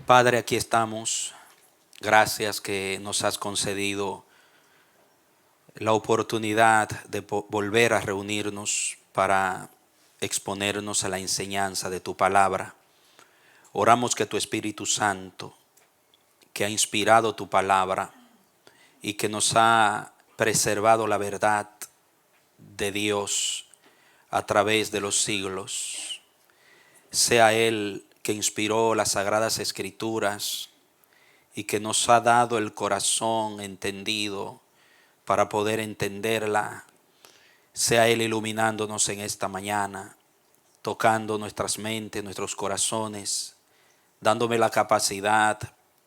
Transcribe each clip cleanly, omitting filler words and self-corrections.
Padre, aquí estamos. Gracias que nos has concedido la oportunidad de volver a reunirnos para exponernos a la enseñanza de tu palabra. Oramos que tu Espíritu Santo, que ha inspirado tu palabra y que nos ha preservado la verdad de Dios a través de los siglos, sea Él que inspiró las Sagradas Escrituras y que nos ha dado el corazón entendido para poder entenderla, sea Él iluminándonos en esta mañana, tocando nuestras mentes, nuestros corazones, dándome la capacidad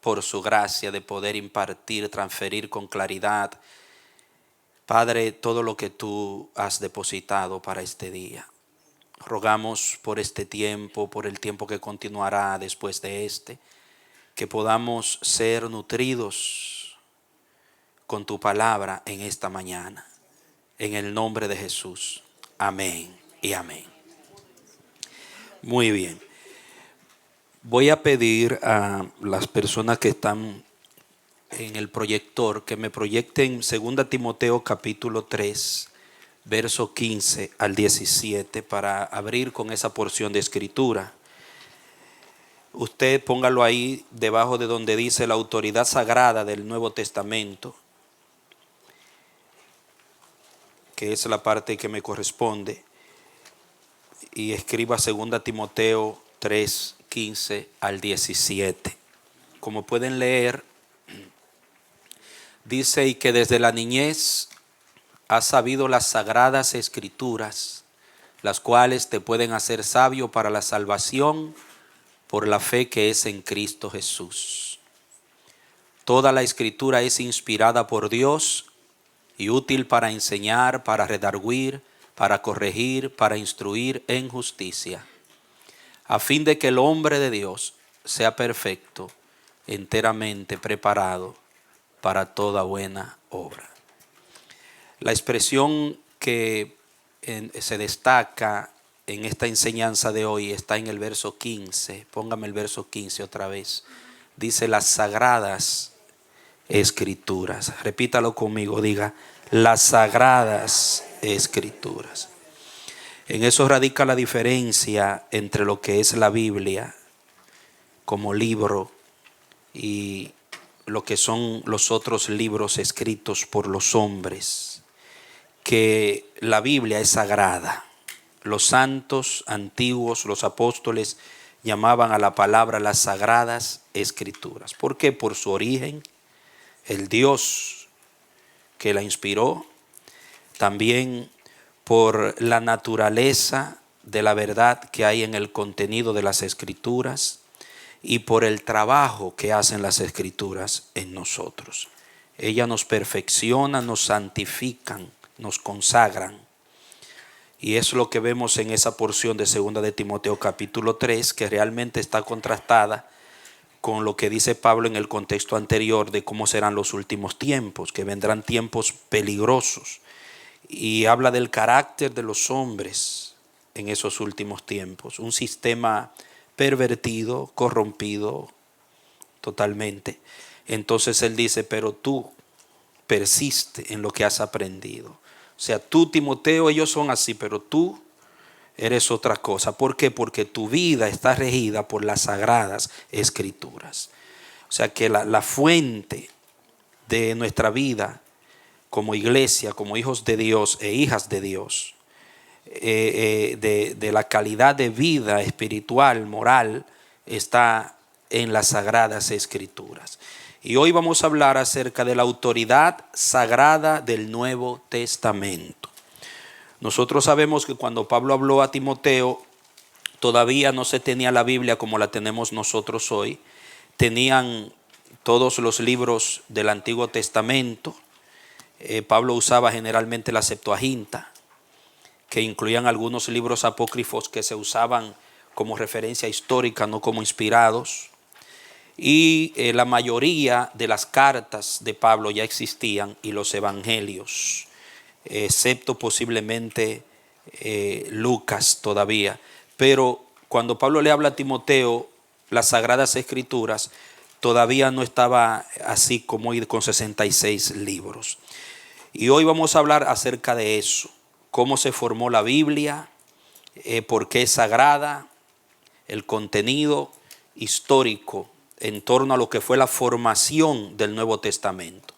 por su gracia de poder impartir, transferir con claridad, Padre, todo lo que tú has depositado para este día. Rogamos por este tiempo, por el tiempo que continuará después de este, que podamos ser nutridos con tu palabra en esta mañana. En el nombre de Jesús. Amén y amén. Muy bien. Voy a pedir a las personas que están en el proyector que me proyecten 2 Timoteo capítulo 3, verso 15 al 17 para abrir con esa porción de escritura. Usted póngalo ahí debajo de donde dice la autoridad sagrada del Nuevo Testamento, que es la parte que me corresponde, y escriba 2 Timoteo 3, 15 al 17. Como pueden leer, dice: y que desde la niñez has sabido las sagradas escrituras, las cuales te pueden hacer sabio para la salvación por la fe que es en Cristo Jesús. Toda la escritura es inspirada por Dios y útil para enseñar, para redarguir, para corregir, para instruir en justicia, a fin de que el hombre de Dios sea perfecto, enteramente preparado para toda buena obra. La expresión que se destaca en esta enseñanza de hoy está en el verso 15. Póngame el verso 15 otra vez. Dice las sagradas escrituras. Repítalo conmigo, diga las sagradas escrituras. En eso radica la diferencia entre lo que es la Biblia como libro y lo que son los otros libros escritos por los hombres. Que la Biblia es sagrada. Los santos antiguos, los apóstoles, llamaban a la palabra las sagradas escrituras. ¿Por qué? Por su origen, el Dios que la inspiró, también por la naturaleza de la verdad que hay en el contenido de las escrituras y por el trabajo que hacen las escrituras en nosotros. Ellas nos perfeccionan, nos santifican, nos consagran. Y es lo que vemos en esa porción de 2 de Timoteo capítulo 3, que realmente está contrastada con lo que dice Pablo en el contexto anterior de cómo serán los últimos tiempos, que vendrán tiempos peligrosos. Y habla del carácter de los hombres en esos últimos tiempos. Un sistema pervertido, corrompido totalmente. Entonces él dice, pero tú persiste en lo que has aprendido. O sea, tú, Timoteo, ellos son así, pero tú eres otra cosa. ¿Por qué? Porque tu vida está regida por las sagradas escrituras. O sea, que la fuente de nuestra vida como iglesia, como hijos de Dios e hijas de Dios, de la calidad de vida espiritual, moral, está en las sagradas escrituras. Y hoy vamos a hablar acerca de la autoridad sagrada del Nuevo Testamento. Nosotros sabemos que cuando Pablo habló a Timoteo, todavía no se tenía la Biblia como la tenemos nosotros hoy. Tenían todos los libros del Antiguo Testamento. Pablo usaba generalmente la Septuaginta, que incluían algunos libros apócrifos que se usaban como referencia histórica, no como inspirados. Y la mayoría de las cartas de Pablo ya existían, y los evangelios, excepto posiblemente Lucas todavía. Pero cuando Pablo le habla a Timoteo, las Sagradas Escrituras, todavía no estaba así como hoy con 66 libros. Y hoy vamos a hablar acerca de eso, cómo se formó la Biblia, por qué es sagrada, el contenido histórico en torno a lo que fue la formación del Nuevo Testamento.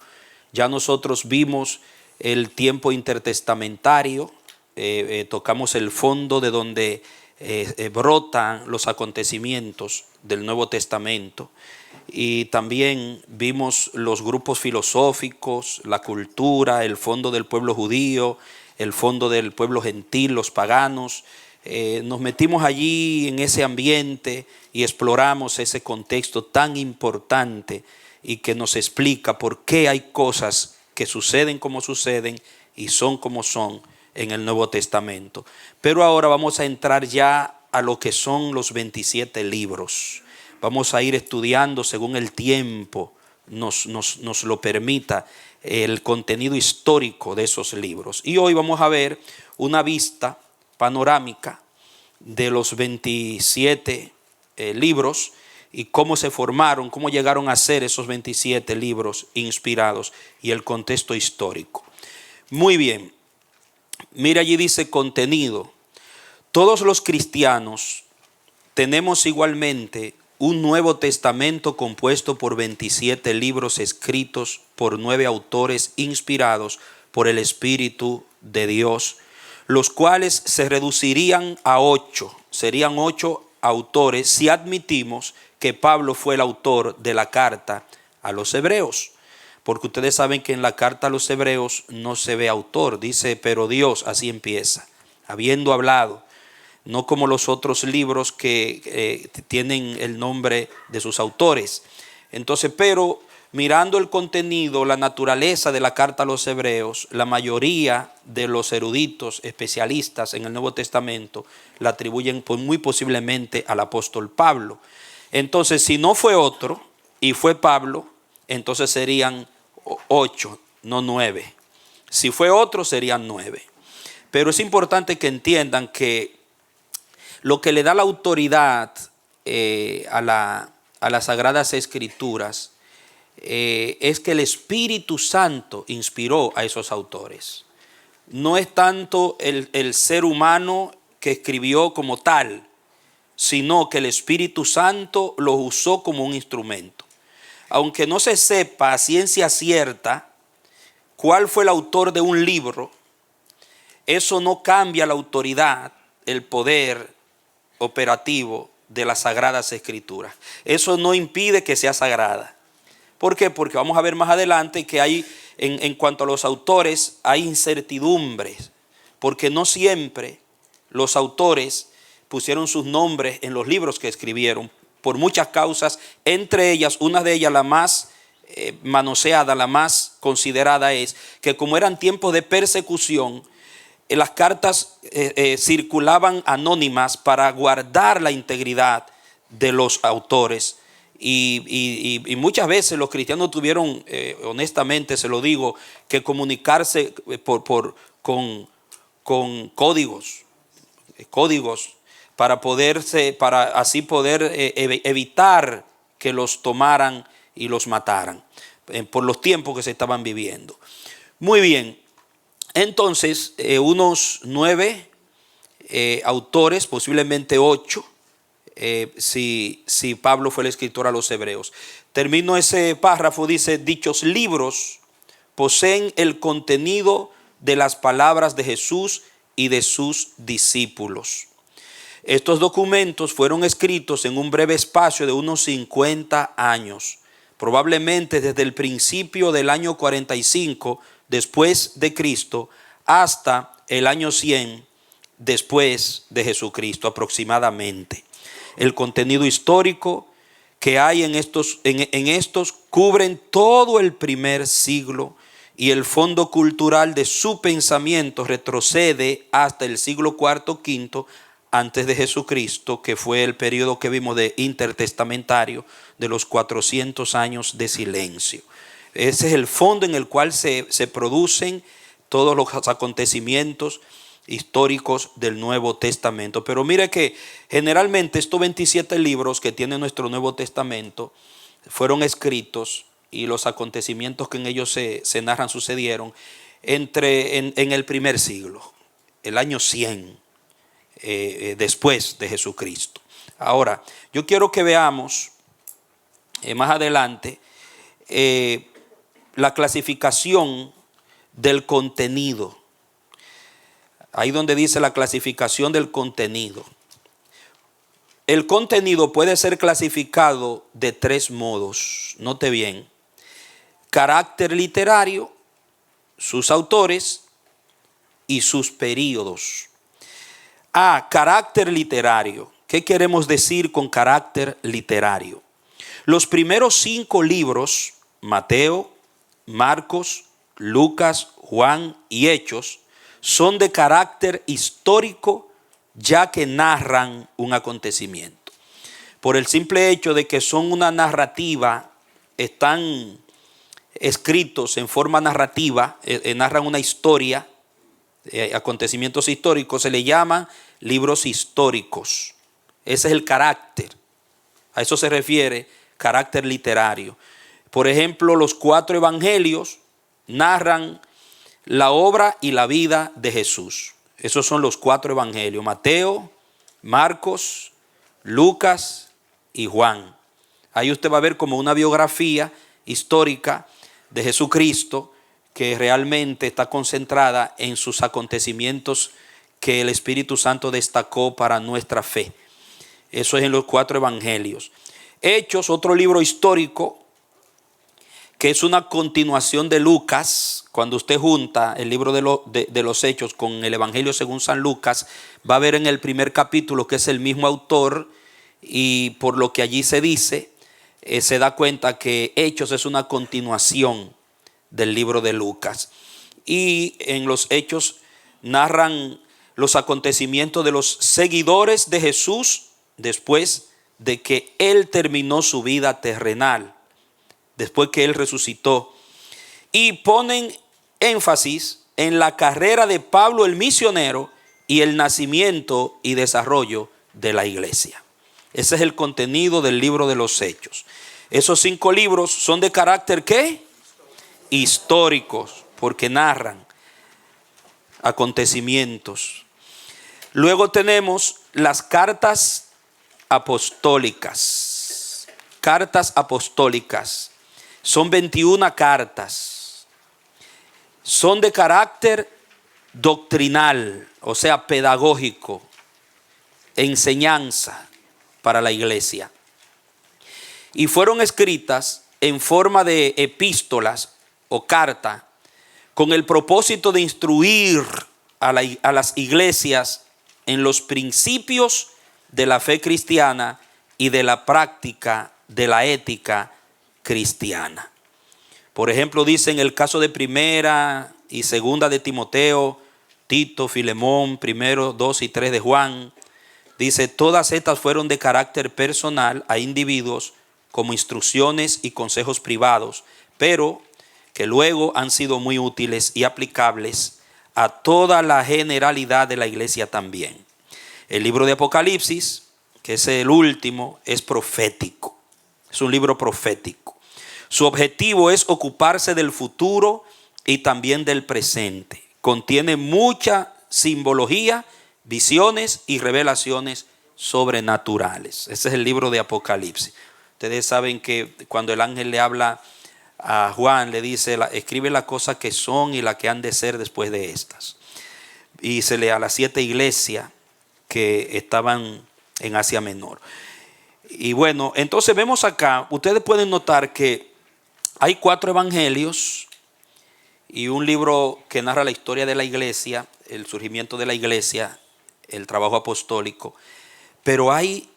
Ya nosotros vimos el tiempo intertestamentario, tocamos el fondo de donde brotan los acontecimientos del Nuevo Testamento, y también vimos los grupos filosóficos, la cultura, el fondo del pueblo judío, el fondo del pueblo gentil, los paganos. Nos metimos allí en ese ambiente y exploramos ese contexto tan importante y que nos explica por qué hay cosas que suceden como suceden y son como son en el Nuevo Testamento. Pero ahora vamos a entrar ya a lo que son los 27 libros. Vamos a ir estudiando según el tiempo nos lo permita el contenido histórico de esos libros. Y hoy vamos a ver una vista panorámica de los 27 libros y cómo se formaron, cómo llegaron a ser esos 27 libros inspirados y el contexto histórico. Muy bien, mira, allí dice contenido. Todos los cristianos tenemos igualmente un Nuevo Testamento compuesto por 27 libros escritos por 9 autores inspirados por el Espíritu de Dios, los cuales se reducirían a 8, serían 8 autores si admitimos que Pablo fue el autor de la carta a los hebreos, porque ustedes saben que en la carta a los hebreos no se ve autor, dice pero Dios, así empieza, habiendo hablado, no como los otros libros que tienen el nombre de sus autores. Entonces, pero mirando el contenido, la naturaleza de la carta a los hebreos, la mayoría de los eruditos especialistas en el Nuevo Testamento la atribuyen muy posiblemente al apóstol Pablo. Entonces, si no fue otro y fue Pablo, entonces serían 8, no 9. Si fue otro, serían 9. Pero es importante que entiendan que lo que le da la autoridad a las Sagradas Escrituras es que el Espíritu Santo inspiró a esos autores. No es tanto el ser humano que escribió como tal, sino que el Espíritu Santo lo usó como un instrumento. Aunque no se sepa a ciencia cierta cuál fue el autor de un libro, eso no cambia la autoridad, el poder operativo de las Sagradas Escrituras. Eso no impide que sea sagrada. ¿Por qué? Porque vamos a ver más adelante que hay, en cuanto a los autores, hay incertidumbres, porque no siempre los autores pusieron sus nombres en los libros que escribieron, por muchas causas, entre ellas, una de ellas, la más manoseada, la más considerada, es que como eran tiempos de persecución, las cartas circulaban anónimas para guardar la integridad de los autores y muchas veces los cristianos tuvieron, honestamente se lo digo, que comunicarse con códigos para así poder evitar que los tomaran y los mataran por los tiempos que se estaban viviendo. Muy bien. Entonces, unos 9 autores, posiblemente 8, si Pablo fue el escritor a los hebreos. Termino ese párrafo, dice, dichos libros poseen el contenido de las palabras de Jesús y de sus discípulos. Estos documentos fueron escritos en un breve espacio de unos 50 años, probablemente desde el principio del año 45 después de Cristo hasta el año 100 después de Jesucristo aproximadamente. El contenido histórico que hay en estos cubren todo el primer siglo y el fondo cultural de su pensamiento retrocede hasta el siglo IV, V antes de Jesucristo, que fue el periodo que vimos de intertestamentario de los 400 años de silencio. Ese es el fondo en el cual se producen todos los acontecimientos históricos del Nuevo Testamento. Pero mire que generalmente estos 27 libros que tiene nuestro Nuevo Testamento fueron escritos, y los acontecimientos que en ellos se narran sucedieron en el primer siglo, el año 100 después de Jesucristo. Ahora, yo quiero que veamos más adelante la clasificación del contenido. Ahí donde dice la clasificación del contenido. El contenido puede ser clasificado de tres modos. Note bien: carácter literario, sus autores y sus períodos. Carácter literario. ¿Qué queremos decir con carácter literario? Los primeros 5 libros, Mateo, Marcos, Lucas, Juan y Hechos, son de carácter histórico, ya que narran un acontecimiento. Por el simple hecho de que son una narrativa, están escritos en forma narrativa, narran una historia, acontecimientos históricos, se le llaman libros históricos. Ese es el carácter. A eso se refiere carácter literario. Por ejemplo, los 4 evangelios narran la obra y la vida de Jesús. Esos son los 4 evangelios: Mateo, Marcos, Lucas y Juan. Ahí usted va a ver como una biografía histórica de Jesucristo, que realmente está concentrada en sus acontecimientos que el Espíritu Santo destacó para nuestra fe. Eso es en los 4 evangelios. Hechos, otro libro histórico, que es una continuación de Lucas. Cuando usted junta el libro de los Hechos con el Evangelio según San Lucas, va a ver en el primer capítulo que es el mismo autor, y por lo que allí se dice, se da cuenta que Hechos es una continuación del libro de Lucas. Y en los Hechos narran los acontecimientos de los seguidores de Jesús después de que Él terminó su vida terrenal, después que Él resucitó. Y ponen énfasis en la carrera de Pablo el misionero y el nacimiento y desarrollo de la iglesia. Ese es el contenido del libro de los Hechos. Esos 5 libros son de carácter ¿qué? Históricos, porque narran acontecimientos. Luego tenemos las cartas apostólicas. Cartas apostólicas. Son 21 cartas. Son de carácter doctrinal, o sea, pedagógico, enseñanza para la iglesia. Y fueron escritas en forma de epístolas o carta, con el propósito de instruir a las iglesias en los principios de la fe cristiana y de la práctica de la ética cristiana. Por ejemplo, dice en el caso de Primera y Segunda de Timoteo, Tito, Filemón, Primero, 2 y 3 de Juan, dice: todas estas fueron de carácter personal a individuos como instrucciones y consejos privados, pero que luego han sido muy útiles y aplicables a toda la generalidad de la iglesia también. El libro de Apocalipsis, que es el último, es profético. Es un libro profético. Su objetivo es ocuparse del futuro y también del presente. Contiene mucha simbología, visiones y revelaciones sobrenaturales. Ese es el libro de Apocalipsis. Ustedes saben que cuando el ángel le habla a Juan, le dice: escribe las cosas que son y las que han de ser después de estas. Y se lee a las 7 iglesias que estaban en Asia Menor. Y bueno, entonces vemos acá, ustedes pueden notar que hay 4 evangelios y un libro que narra la historia de la iglesia, el surgimiento de la iglesia, el trabajo apostólico. Pero hay,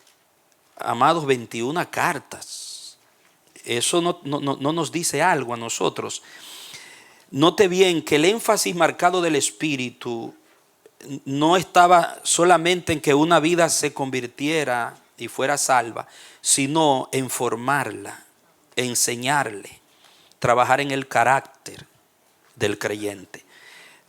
amados, 21 cartas. Eso no nos dice algo a nosotros. Note bien que el énfasis marcado del Espíritu no estaba solamente en que una vida se convirtiera y fuera salva, sino en formarla, enseñarle, trabajar en el carácter del creyente.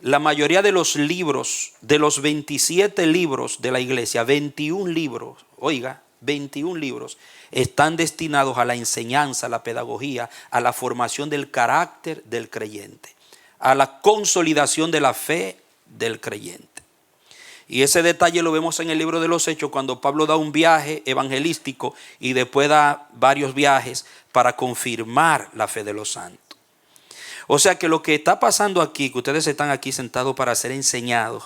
la mayoría de los libros, de los 27 libros de la iglesia, 21 libros, oiga, 21 libros, están destinados a la enseñanza, a la pedagogía, a la formación del carácter del creyente, a la consolidación de la fe del creyente. Y ese detalle lo vemos en el libro de los Hechos, cuando Pablo da un viaje evangelístico y después da varios viajes para confirmar la fe de los santos. O sea que lo que está pasando aquí, que ustedes están aquí sentados para ser enseñados,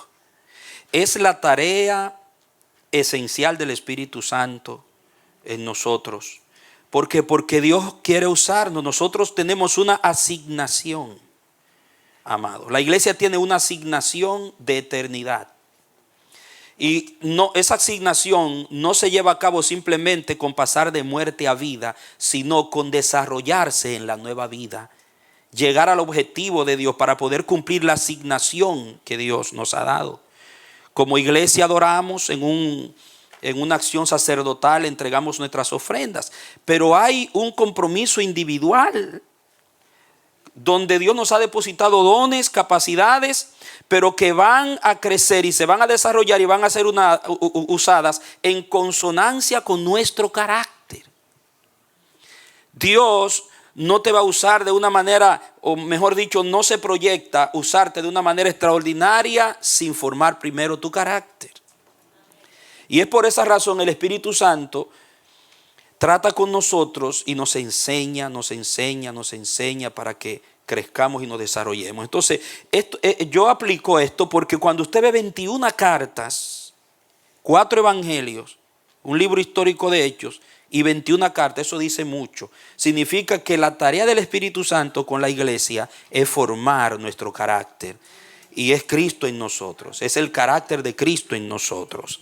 es la tarea esencial del Espíritu Santo en nosotros. ¿Por qué? Porque Dios quiere usarnos. Nosotros tenemos una asignación, amado. La iglesia tiene una asignación de eternidad. Y no, esa asignación no se lleva a cabo simplemente con pasar de muerte a vida, sino con desarrollarse en la nueva vida. Llegar al objetivo de Dios para poder cumplir la asignación que Dios nos ha dado. Como iglesia adoramos en una acción sacerdotal, entregamos nuestras ofrendas. Pero hay un compromiso individual donde Dios nos ha depositado dones, capacidades, pero que van a crecer y se van a desarrollar y van a ser usadas en consonancia con nuestro carácter. Dios no te va a usar de una manera, o mejor dicho, no se proyecta usarte de una manera extraordinaria sin formar primero tu carácter. Y es por esa razón el Espíritu Santo trata con nosotros y nos enseña para que crezcamos y nos desarrollemos. Entonces, yo aplico esto porque cuando usted ve 21 cartas, 4 evangelios, un libro histórico de Hechos y 21 cartas, eso dice mucho. Significa que la tarea del Espíritu Santo con la iglesia es formar nuestro carácter. Y es Cristo en nosotros, es el carácter de Cristo en nosotros.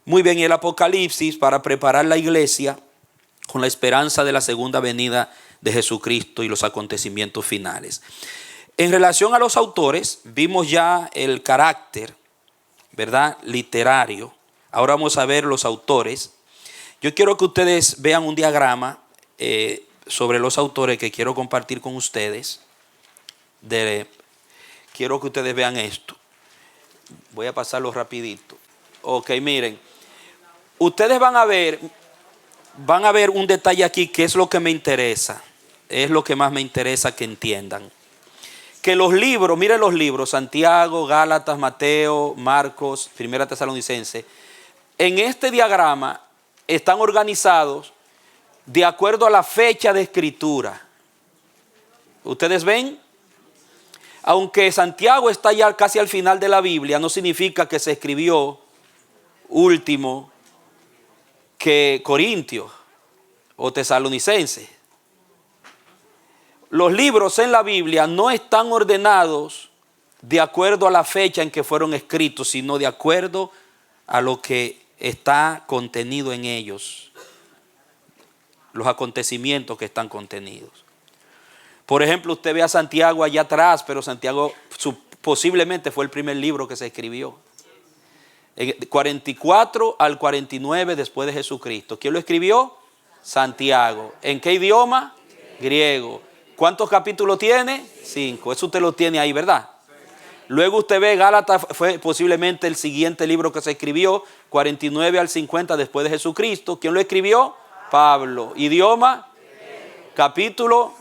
Muy bien, y el Apocalipsis para preparar la iglesia con la esperanza de la segunda venida de Jesucristo y los acontecimientos finales. En relación a los autores, vimos ya el carácter, ¿verdad?, literario. Ahora vamos a ver los autores. Yo quiero que ustedes vean un diagrama sobre los autores que quiero compartir con ustedes. Quiero que ustedes vean esto. Voy a pasarlo rapidito. Ok, miren. Ustedes van a ver un detalle aquí que es lo que me interesa. Es lo que más me interesa que entiendan. Que los libros, miren los libros, Santiago, Gálatas, Mateo, Marcos, Primera Tesalonicense, en este diagrama están organizados de acuerdo a la fecha de escritura. ¿Ustedes ven? Aunque Santiago está ya casi al final de la Biblia, no significa que se escribió último que Corintios o Tesalonicenses. Los libros en la Biblia no están ordenados de acuerdo a la fecha en que fueron escritos, sino de acuerdo a lo que está contenido en ellos, los acontecimientos que están contenidos. Por ejemplo, usted ve a Santiago allá atrás, pero Santiago posiblemente fue el primer libro que se escribió. 44 al 49 después de Jesucristo. ¿Quién lo escribió? Santiago. ¿En qué idioma? Griego. ¿Cuántos capítulos tiene? 5. Eso usted lo tiene ahí, ¿verdad? Luego usted ve Gálatas, fue posiblemente el siguiente libro que se escribió, 49 al 50 después de Jesucristo. ¿Quién lo escribió? Pablo. ¿Idioma? Capítulo.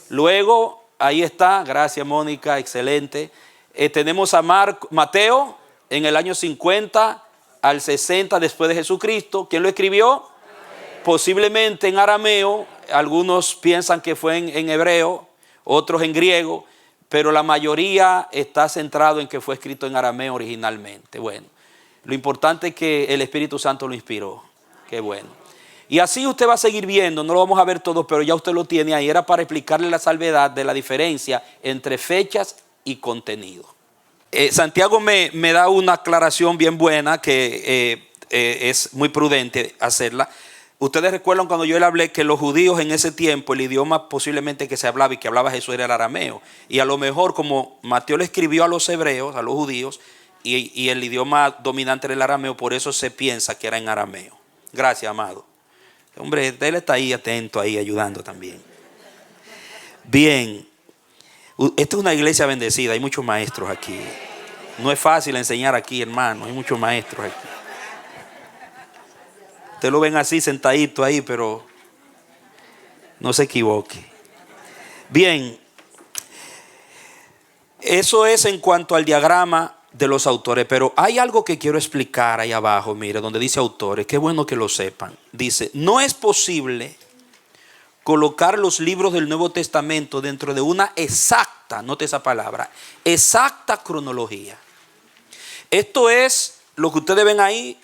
Luego, ahí está, gracias Mónica, excelente. Tenemos a Mateo en el año 50 al 60 después de Jesucristo. ¿Quién lo escribió? Posiblemente en arameo, algunos piensan que fue en hebreo, otros en griego, pero la mayoría está centrado en que fue escrito en arameo originalmente. Bueno, lo importante es que el Espíritu Santo lo inspiró. Qué bueno. Y así usted va a seguir viendo, no lo vamos a ver todo, pero ya usted lo tiene ahí. Era para explicarle la salvedad de la diferencia entre fechas y contenido. Santiago me da una aclaración bien buena que es muy prudente hacerla. Ustedes recuerdan cuando yo le hablé que los judíos en ese tiempo, el idioma posiblemente que se hablaba y que hablaba Jesús era el arameo. Y a lo mejor como Mateo le escribió a los hebreos, a los judíos, y el idioma dominante era el arameo, por eso se piensa que era en arameo. Gracias, amado. Hombre, él está ahí atento, ahí ayudando también. Bien, Esta es una iglesia bendecida, hay muchos maestros aquí. No es fácil enseñar aquí, hermano, hay muchos maestros aquí. Ustedes lo ven así sentadito ahí, pero no se equivoque. Bien, eso es en cuanto al diagrama de los autores, pero hay algo que quiero explicar ahí abajo, mire, donde dice autores, qué bueno que lo sepan. Dice, no es posible colocar los libros del Nuevo Testamento dentro de una exacta, note esa palabra, exacta cronología. Esto es, lo que ustedes ven ahí,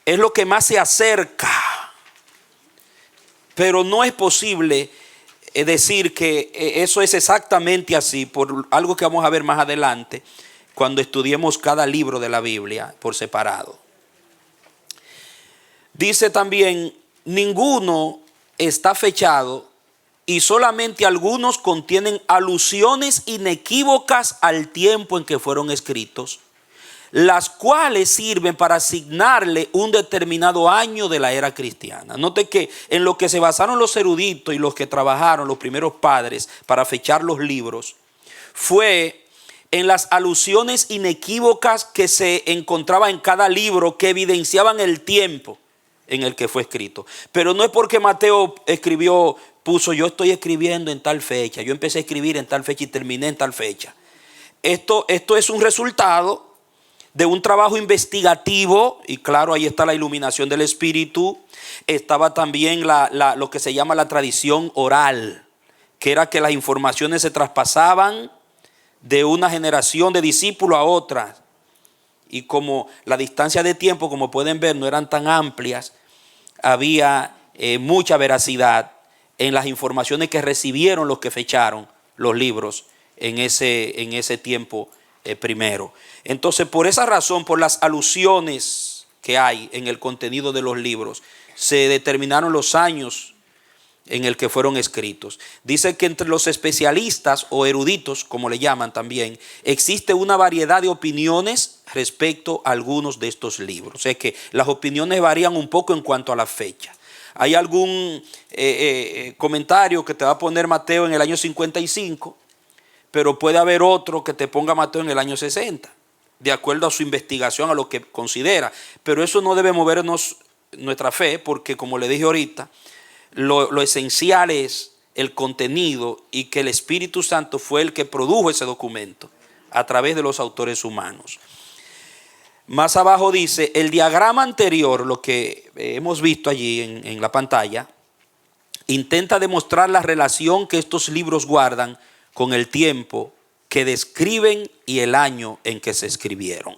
es lo que más se acerca, pero no es posible decir que eso es exactamente así, por algo que vamos a ver más adelante, cuando estudiemos cada libro de la Biblia por separado. Dice también, ninguno está fechado y solamente algunos contienen alusiones inequívocas al tiempo en que fueron escritos, las cuales sirven para asignarle un determinado año de la era cristiana. Note que en lo que se basaron los eruditos y los que trabajaron, los primeros padres, para fechar los libros, fue en las alusiones inequívocas que se encontraban en cada libro, que evidenciaban el tiempo en el que fue escrito. Pero no es porque Mateo puso yo estoy escribiendo en tal fecha, yo empecé a escribir en tal fecha y terminé en tal fecha. Esto es un resultado de un trabajo investigativo, y claro, ahí está la iluminación del Espíritu. Estaba también lo que se llama la tradición oral, que era que las informaciones se traspasaban de una generación de discípulos a otra, y como la distancia de tiempo, como pueden ver, no eran tan amplias, había mucha veracidad en las informaciones que recibieron los que fecharon los libros en ese tiempo primero. Entonces, por esa razón, por las alusiones que hay en el contenido de los libros, se determinaron los años en el que fueron escritos. Dice que entre los especialistas o eruditos, como le llaman también, existe una variedad de opiniones respecto a algunos de estos libros. O sea que las opiniones varían un poco en cuanto a la fecha. Hay algún comentario que te va a poner Mateo en el año 55, pero puede haber otro que te ponga Mateo en el año 60, de acuerdo a su investigación, a lo que considera. Pero eso no debe movernos nuestra fe, porque como le dije ahorita, lo esencial es el contenido, y que el Espíritu Santo fue el que produjo ese documento a través de los autores humanos. Más abajo dice, el diagrama anterior, lo que hemos visto allí en la pantalla, intenta demostrar la relación que estos libros guardan con el tiempo que describen y el año en que se escribieron.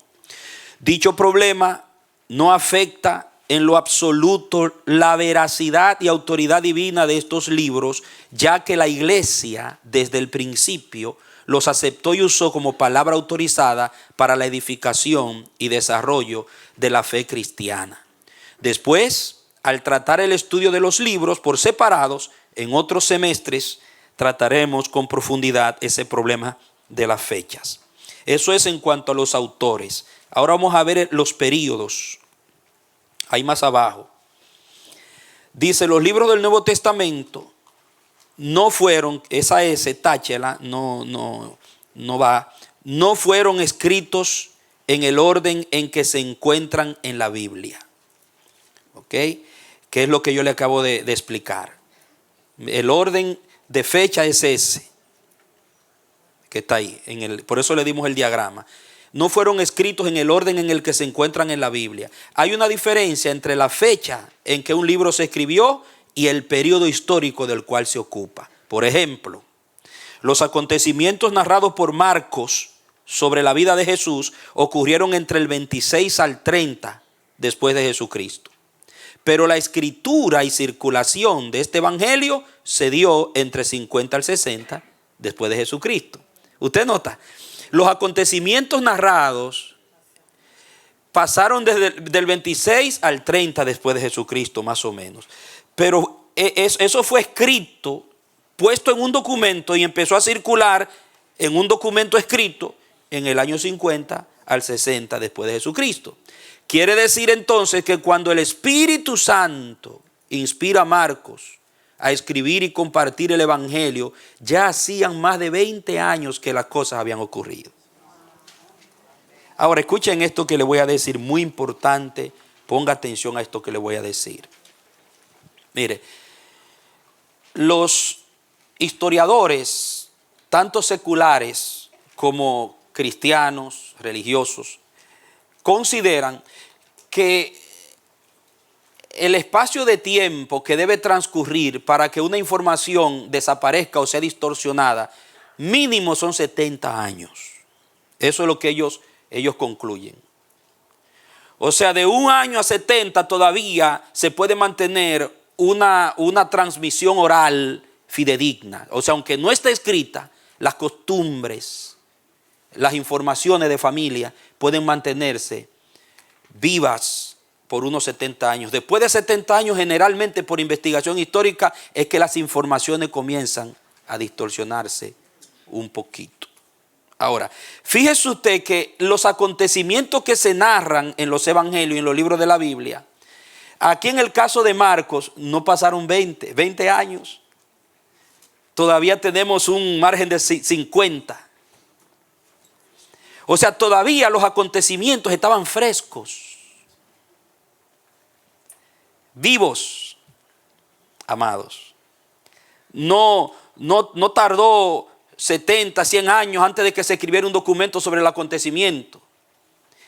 Dicho problema no afecta en lo absoluto la veracidad y autoridad divina de estos libros, ya que la iglesia desde el principio los aceptó y usó como palabra autorizada para la edificación y desarrollo de la fe cristiana. Después, al tratar el estudio de los libros por separados, en otros semestres trataremos con profundidad ese problema de las fechas. Eso es en cuanto a los autores. Ahora vamos a ver los períodos. Ahí más abajo. Dice, los libros del Nuevo Testamento no fueron, esa S, táchela, no va, no fueron escritos en el orden en que se encuentran en la Biblia. ¿Ok? Que es lo que yo le acabo de explicar. El orden de fecha es ese, que está ahí, por eso le dimos el diagrama. No fueron escritos en el orden en el que se encuentran en la Biblia. Hay una diferencia entre la fecha en que un libro se escribió y el periodo histórico del cual se ocupa. Por ejemplo, los acontecimientos narrados por Marcos sobre la vida de Jesús ocurrieron entre el 26 al 30 después de Jesucristo. Pero la escritura y circulación de este evangelio se dio entre 50 al 60 después de Jesucristo. Usted nota, los acontecimientos narrados pasaron desde del 26 al 30 después de Jesucristo, más o menos. Pero eso fue escrito, puesto en un documento, y empezó a circular en un documento escrito en el año 50 al 60 después de Jesucristo. Quiere decir entonces que cuando el Espíritu Santo inspira a Marcos a escribir y compartir el Evangelio, ya hacían más de 20 años que las cosas habían ocurrido. Ahora escuchen esto que le voy a decir, muy importante, ponga atención a esto que le voy a decir. Mire, los historiadores, tanto seculares como cristianos, religiosos, consideran que el espacio de tiempo que debe transcurrir para que una información desaparezca o sea distorsionada, mínimo son 70 años. Eso es lo que ellos concluyen. O sea, de 1 año a 70 todavía se puede mantener una transmisión oral fidedigna. O sea, aunque no esté escrita, las costumbres, las informaciones de familia pueden mantenerse vivas por unos 70 años. Después de 70 años, generalmente por investigación histórica, es que las informaciones comienzan a distorsionarse un poquito. Ahora, fíjese usted que los acontecimientos que se narran en los evangelios y en los libros de la Biblia, aquí en el caso de Marcos, no pasaron 20 años. Todavía tenemos un margen de 50. O sea, todavía los acontecimientos estaban frescos, vivos, amados. No tardó 70, 100 años antes de que se escribiera un documento sobre el acontecimiento.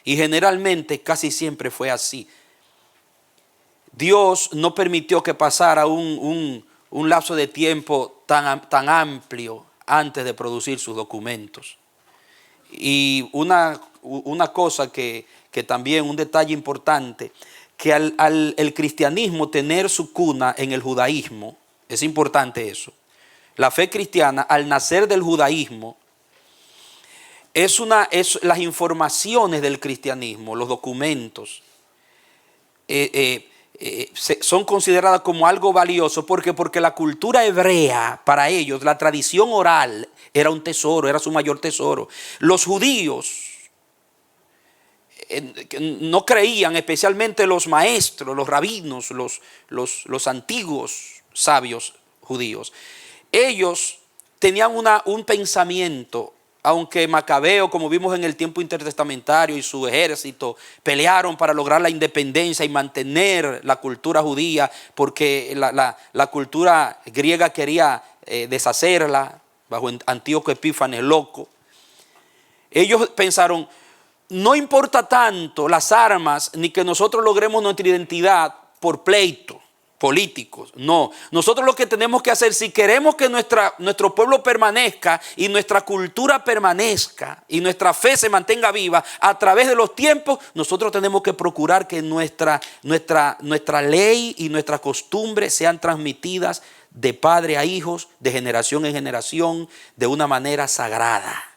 Y generalmente casi siempre fue así. Dios no permitió que pasara un lapso de tiempo tan amplio antes de producir sus documentos. Y una cosa que también, un detalle importante, que el cristianismo tener su cuna en el judaísmo, es importante eso. La fe cristiana, al nacer del judaísmo, es las informaciones del cristianismo, los documentos, son consideradas como algo valioso. Porque la cultura hebrea, para ellos, la tradición oral era un tesoro, era su mayor tesoro. Los judíos no creían, especialmente los maestros, los rabinos, los antiguos sabios judíos. Ellos tenían un pensamiento, aunque Macabeo, como vimos en el tiempo intertestamentario, y su ejército pelearon para lograr la independencia y mantener la cultura judía, porque la cultura griega quería deshacerla bajo Antíoco Epífanes loco. Ellos pensaron, no importa tanto las armas ni que nosotros logremos nuestra identidad por pleito políticos. No, nosotros lo que tenemos que hacer, si queremos que nuestro pueblo permanezca y nuestra cultura permanezca y nuestra fe se mantenga viva a través de los tiempos, nosotros tenemos que procurar que nuestra ley y nuestras costumbres sean transmitidas de padre a hijos, de generación en generación, de una manera sagrada.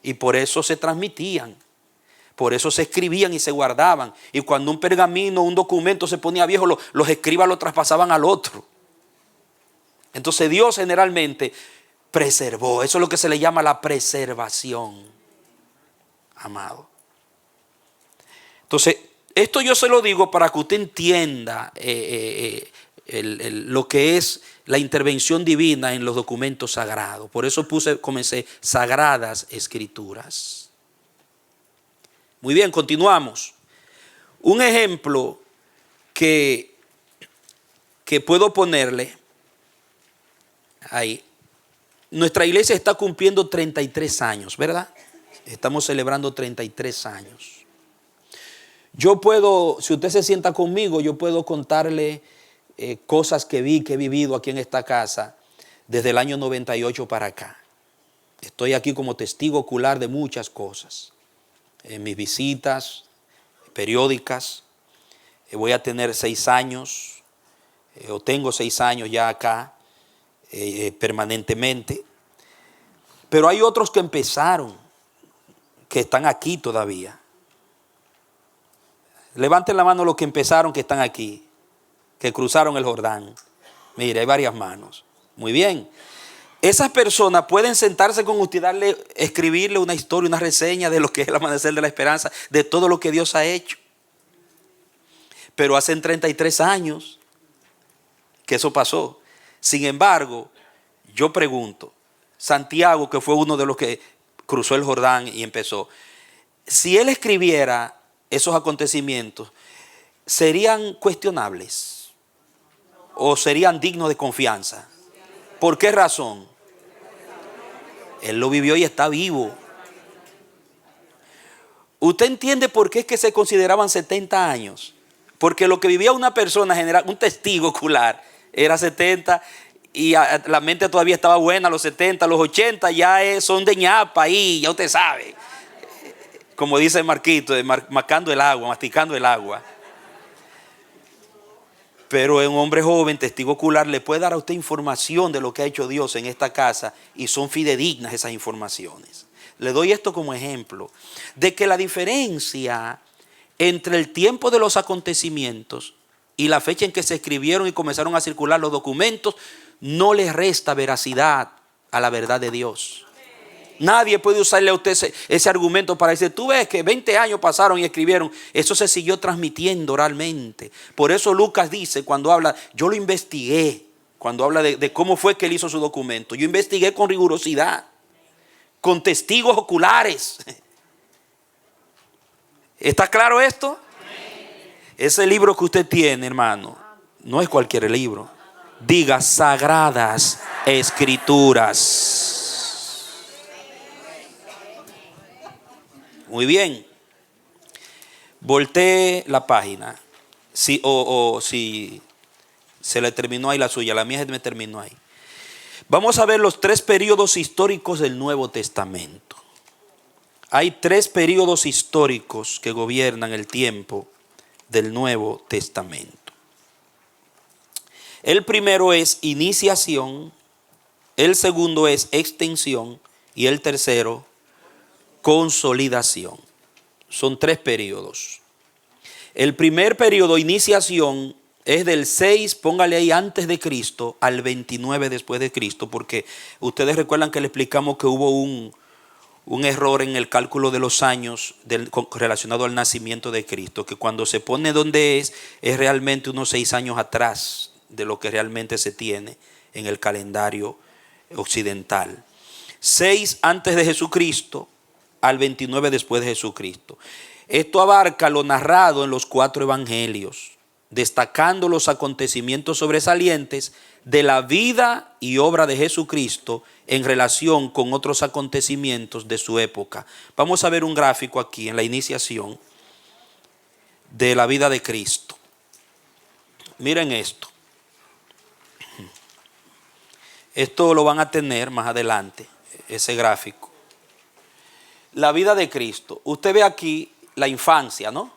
Y por eso se transmitían, por eso se escribían y se guardaban. Y cuando un pergamino, un documento se ponía viejo, los escribas lo traspasaban al otro. Entonces Dios generalmente preservó. Eso es lo que se le llama la preservación, amado. Entonces, esto yo se lo digo para que usted entienda lo que es la intervención divina en los documentos sagrados. Por eso comencé Sagradas Escrituras. Muy bien, continuamos. Un ejemplo que puedo ponerle ahí. Nuestra iglesia está cumpliendo 33 años, ¿verdad? Estamos celebrando 33 años. Yo puedo, si usted se sienta conmigo, yo puedo contarle cosas que he vivido aquí en esta casa desde el año 98 para acá. Estoy aquí como testigo ocular de muchas cosas. En mis visitas periódicas, voy a tener 6 años, o tengo 6 años ya acá, permanentemente. Pero hay otros que empezaron, que están aquí todavía. Levanten la mano los que empezaron, que están aquí, que cruzaron el Jordán. Mire, hay varias manos. Muy bien. Esas personas pueden sentarse con usted y escribirle una historia, una reseña de lo que es el amanecer de la esperanza, de todo lo que Dios ha hecho. Pero hace 33 años que eso pasó. Sin embargo, yo pregunto, Santiago, que fue uno de los que cruzó el Jordán y empezó, si él escribiera esos acontecimientos, ¿serían cuestionables o serían dignos de confianza? ¿Por qué razón? Él lo vivió y está vivo. ¿Usted entiende por qué es que se consideraban 70 años? Porque lo que vivía una persona, un testigo ocular, era 70 y la mente todavía estaba buena. Los 70, los 80 ya son de ñapa ahí, ya usted sabe. Como dice Marquito, masticando el agua. Pero un hombre joven, testigo ocular, le puede dar a usted información de lo que ha hecho Dios en esta casa y son fidedignas esas informaciones. Le doy esto como ejemplo de que la diferencia entre el tiempo de los acontecimientos y la fecha en que se escribieron y comenzaron a circular los documentos no le resta veracidad a la verdad de Dios. Nadie puede usarle a usted ese argumento para decir, tú ves que 20 años pasaron y escribieron. Eso se siguió transmitiendo oralmente. Por eso Lucas dice, cuando habla, yo lo investigué, cuando habla de cómo fue que él hizo su documento. Yo investigué con rigurosidad, con testigos oculares. ¿Está claro esto? Ese libro que usted tiene, hermano, no es cualquier libro. Diga Sagradas Escrituras. Muy bien. Voltee la página. Si se le terminó ahí la suya, la mía se me terminó ahí. Vamos a ver los 3 periodos históricos del Nuevo Testamento. Hay 3 periodos históricos que gobiernan el tiempo del Nuevo Testamento. El primero es iniciación, el segundo es extensión y el tercero consolidación. Son 3 periodos. El primer periodo, iniciación, es del 6, póngale ahí, antes de Cristo al 29 después de Cristo, porque ustedes recuerdan que le explicamos que hubo un error en el cálculo de los años relacionado al nacimiento de Cristo, que cuando se pone donde es realmente unos 6 años atrás de lo que realmente se tiene en el calendario occidental. 6 antes de Jesucristo al 29 después de Jesucristo. Esto abarca lo narrado en los 4 evangelios, destacando los acontecimientos sobresalientes de la vida y obra de Jesucristo en relación con otros acontecimientos de su época. Vamos a ver un gráfico aquí en la iniciación de la vida de Cristo. Miren esto. Esto lo van a tener más adelante, ese gráfico. La vida de Cristo. Usted ve aquí la infancia, ¿no?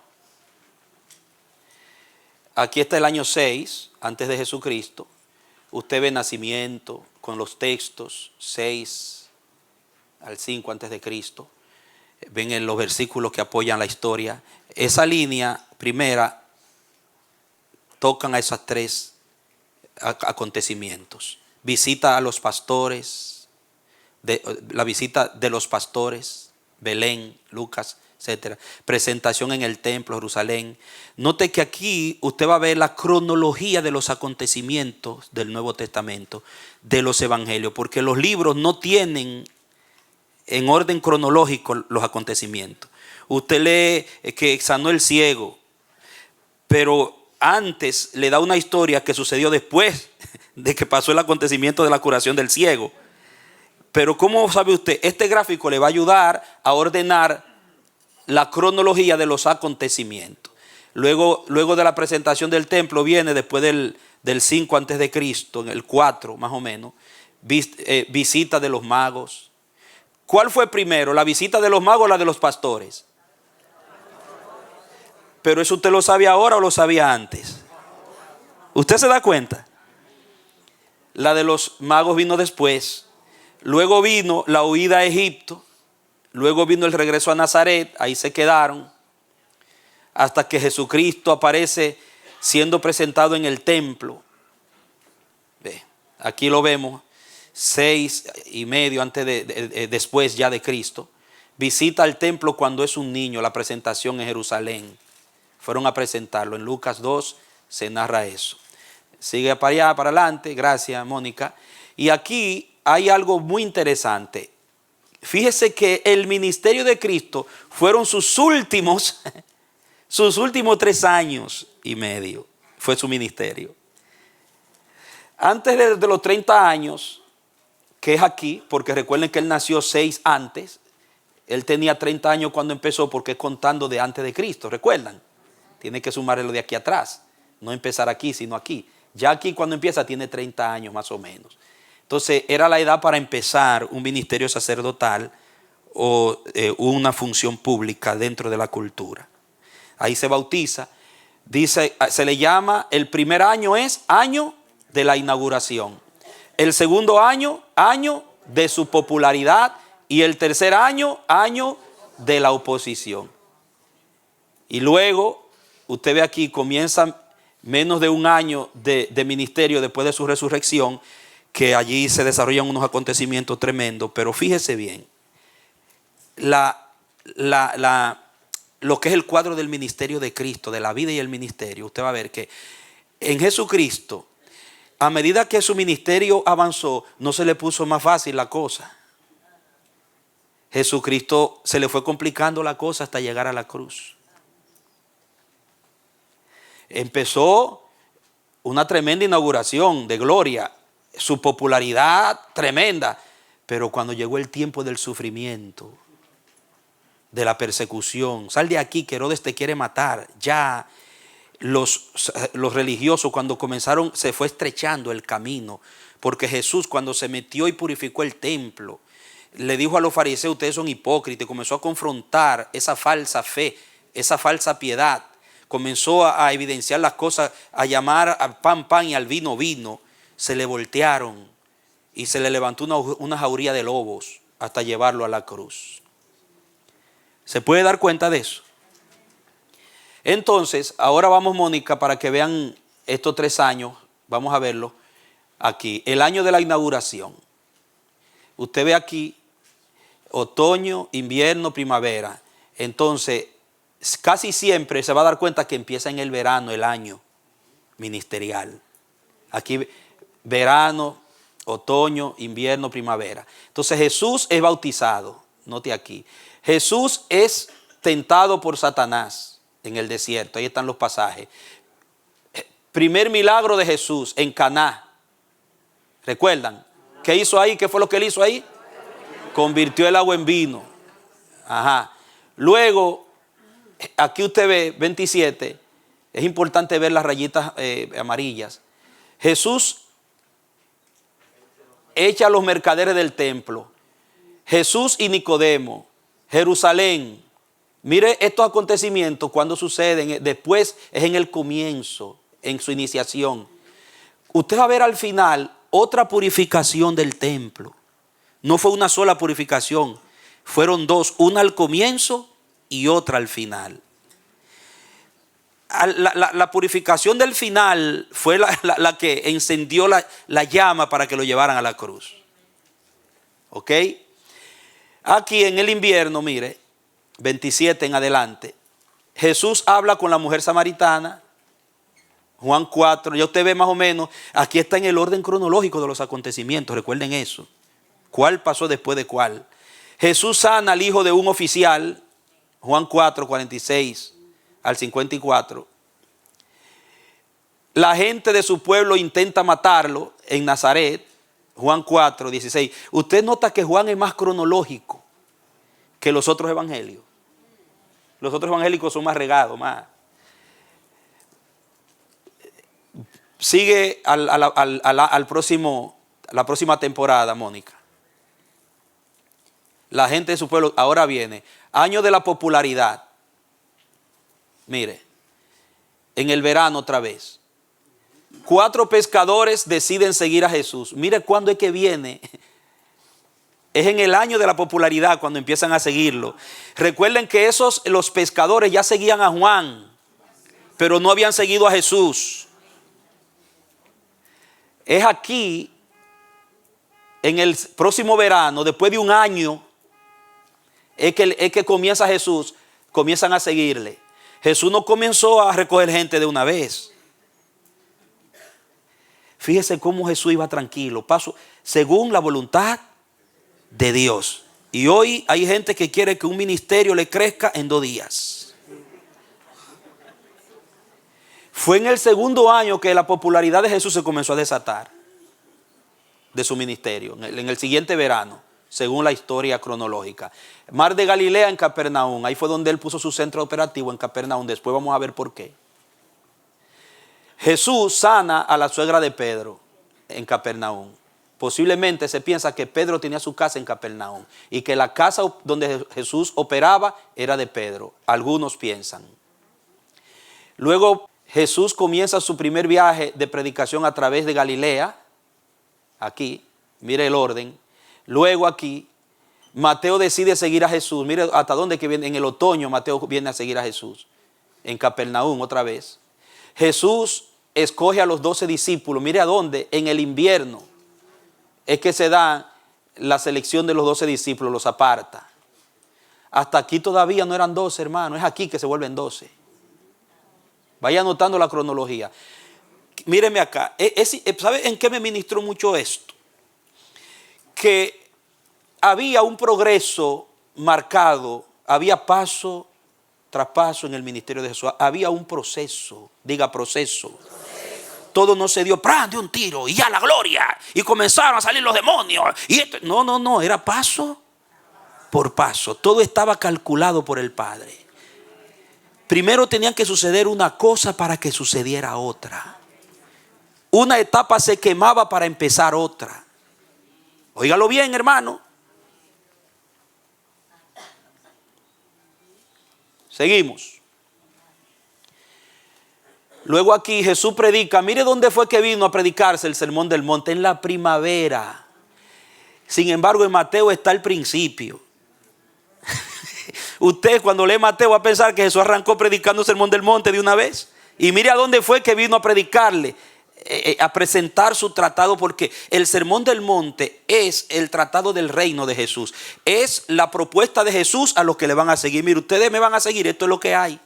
Aquí está el año 6 antes de Jesucristo. Usted ve nacimiento con los textos 6 al 5 antes de Cristo. Ven en los versículos que apoyan la historia. Esa línea primera tocan a esos 3 acontecimientos. Visita a los pastores, la visita de los pastores, Belén, Lucas, etcétera. Presentación en el templo, Jerusalén. Note que aquí usted va a ver la cronología de los acontecimientos del Nuevo Testamento, de los evangelios, porque los libros no tienen en orden cronológico los acontecimientos. Usted lee que sanó el ciego, pero antes le da una historia que sucedió después de que pasó el acontecimiento de la curación del ciego. Pero ¿cómo sabe usted? Este gráfico le va a ayudar a ordenar la cronología de los acontecimientos. Luego de la presentación del templo viene después del 5 antes de Cristo, en el 4 más o menos, visita de los magos. ¿Cuál fue primero, la visita de los magos o la de los pastores? Pero eso usted lo sabe ahora o lo sabía antes. ¿Usted se da cuenta? La de los magos vino después. Luego vino la huida a Egipto. Luego vino el regreso a Nazaret. Ahí se quedaron. Hasta que Jesucristo aparece siendo presentado en el templo. Aquí lo vemos. 6 y medio después ya de Cristo. Visita al templo cuando es un niño. La presentación en Jerusalén. Fueron a presentarlo. En Lucas 2 se narra eso. Sigue para allá, para adelante. Gracias, Mónica. Y aquí hay algo muy interesante. Fíjese que el ministerio de Cristo fueron sus últimos 3 años y medio. Fue su ministerio. Antes de los 30 años, que es aquí, porque recuerden que él nació 6 antes. Él tenía 30 años cuando empezó, porque es contando de antes de Cristo, ¿recuerdan? Tiene que sumarlo de aquí atrás. No empezar aquí, sino aquí. Ya aquí cuando empieza tiene 30 años más o menos. Entonces era la edad para empezar un ministerio sacerdotal o una función pública dentro de la cultura. Ahí se bautiza. Dice, se le llama, el primer año es año de la inauguración. El segundo año, año de su popularidad. Y el tercer año, año de la oposición. Y luego, usted ve aquí, comienza menos de un año de ministerio después de su resurrección, que allí se desarrollan unos acontecimientos tremendos. Pero fíjese bien, lo que es el cuadro del ministerio de Cristo, de la vida y el ministerio, usted va a ver que en Jesucristo, a medida que su ministerio avanzó, no se le puso más fácil la cosa. Jesucristo se le fue complicando la cosa hasta llegar a la cruz. Empezó una tremenda inauguración de gloria, su popularidad tremenda, pero cuando llegó el tiempo del sufrimiento, de la persecución, sal de aquí que Herodes te quiere matar, ya los religiosos cuando comenzaron, se fue estrechando el camino, porque Jesús cuando se metió y purificó el templo, le dijo a los fariseos, ustedes son hipócritas, y comenzó a confrontar esa falsa fe, esa falsa piedad. Comenzó a evidenciar las cosas, a llamar al pan, pan y al vino, vino. Se le voltearon y se le levantó una jauría de lobos hasta llevarlo a la cruz. ¿Se puede dar cuenta de eso? Entonces, ahora vamos, Mónica, para que vean estos 3 años, vamos a verlo aquí. El año de la inauguración. Usted ve aquí otoño, invierno, primavera. Entonces, casi siempre se va a dar cuenta que empieza en el verano el año ministerial. Aquí verano, otoño, invierno, primavera. Entonces Jesús es bautizado. Note aquí. Jesús es tentado por Satanás en el desierto. Ahí están los pasajes. Primer milagro de Jesús en Caná. ¿Recuerdan? ¿Qué hizo ahí? ¿Qué fue lo que él hizo ahí? Convirtió el agua en vino. Ajá. Luego, aquí usted ve 27. Es importante ver las rayitas amarillas. Jesús echa a los mercaderes del templo. Jesús y Nicodemo. Jerusalén. Mire estos acontecimientos cuando suceden. Después es en el comienzo, en su iniciación. Usted va a ver al final otra purificación del templo. No fue una sola purificación, fueron 2, una al comienzo y otra al final. La purificación del final fue la que encendió la llama para que lo llevaran a la cruz. ¿Ok? Aquí en el invierno, mire, 27 en adelante, Jesús habla con la mujer samaritana. Juan 4, ya usted ve más o menos, aquí está en el orden cronológico de los acontecimientos, recuerden eso. ¿Cuál pasó después de cuál? Jesús sana al hijo de un oficial, Juan 4, 46 al 54. La gente de su pueblo intenta matarlo en Nazaret, Juan 4, 16. Usted nota que Juan es más cronológico que los otros evangelios. Los otros evangélicos son más regados, más. Sigue al próximo, la próxima temporada, Mónica. La gente de su pueblo, ahora viene, año de la popularidad. Mire, en el verano otra vez. 4 pescadores deciden seguir a Jesús. Mire cuándo es que viene. Es en el año de la popularidad cuando empiezan a seguirlo. Recuerden que los pescadores ya seguían a Juan, pero no habían seguido a Jesús. Es aquí, en el próximo verano, después de un año, es que comienza Jesús, comienzan a seguirle. Jesús no comenzó a recoger gente de una vez. Fíjese cómo Jesús iba tranquilo, paso según la voluntad de Dios. Y hoy hay gente que quiere que un ministerio le crezca en 2 días. Fue en el segundo año que la popularidad de Jesús se comenzó a desatar de su ministerio, en el siguiente verano, según la historia cronológica. Mar de Galilea en Capernaum, ahí fue donde él puso su centro operativo en Capernaum. Después vamos a ver por qué. Jesús sana a la suegra de Pedro en Capernaum. Posiblemente se piensa que Pedro tenía su casa en Capernaum y que la casa donde Jesús operaba era de Pedro. Algunos piensan. Luego Jesús comienza su primer viaje de predicación a través de Galilea. Aquí, mire el orden. Luego aquí, Mateo decide seguir a Jesús. Mire hasta dónde que viene. En el otoño Mateo viene a seguir a Jesús. En Capernaum otra vez. Jesús escoge a los 12 discípulos. Mire a dónde. En el invierno es que se da la selección de los 12 discípulos. Los aparta. Hasta aquí todavía no eran 12, hermano. Es aquí que se vuelven 12. Vaya anotando la cronología. Míreme acá. ¿Sabe en qué me ministró mucho esto? Que había un progreso marcado, había paso tras paso en el ministerio de Jesús. Había un proceso, diga proceso. Todo no se dio de un tiro y ya la gloria. Y comenzaron a salir los demonios. Y esto, no, era paso por paso. Todo estaba calculado por el Padre. Primero tenían que suceder una cosa para que sucediera otra. Una etapa se quemaba para empezar otra. Óigalo bien, hermano. Seguimos. Luego aquí Jesús predica. Mire dónde fue que vino a predicarse el Sermón del Monte. En la primavera. Sin embargo, en Mateo está el principio. Usted cuando lee Mateo va a pensar que Jesús arrancó predicando el Sermón del Monte de una vez. Y mire a dónde fue que vino a predicarle. A presentar su tratado, porque el Sermón del Monte es el tratado del reino de Jesús. Es la propuesta de Jesús a los que le van a seguir. Mire, ustedes me van a seguir, esto es lo que hay.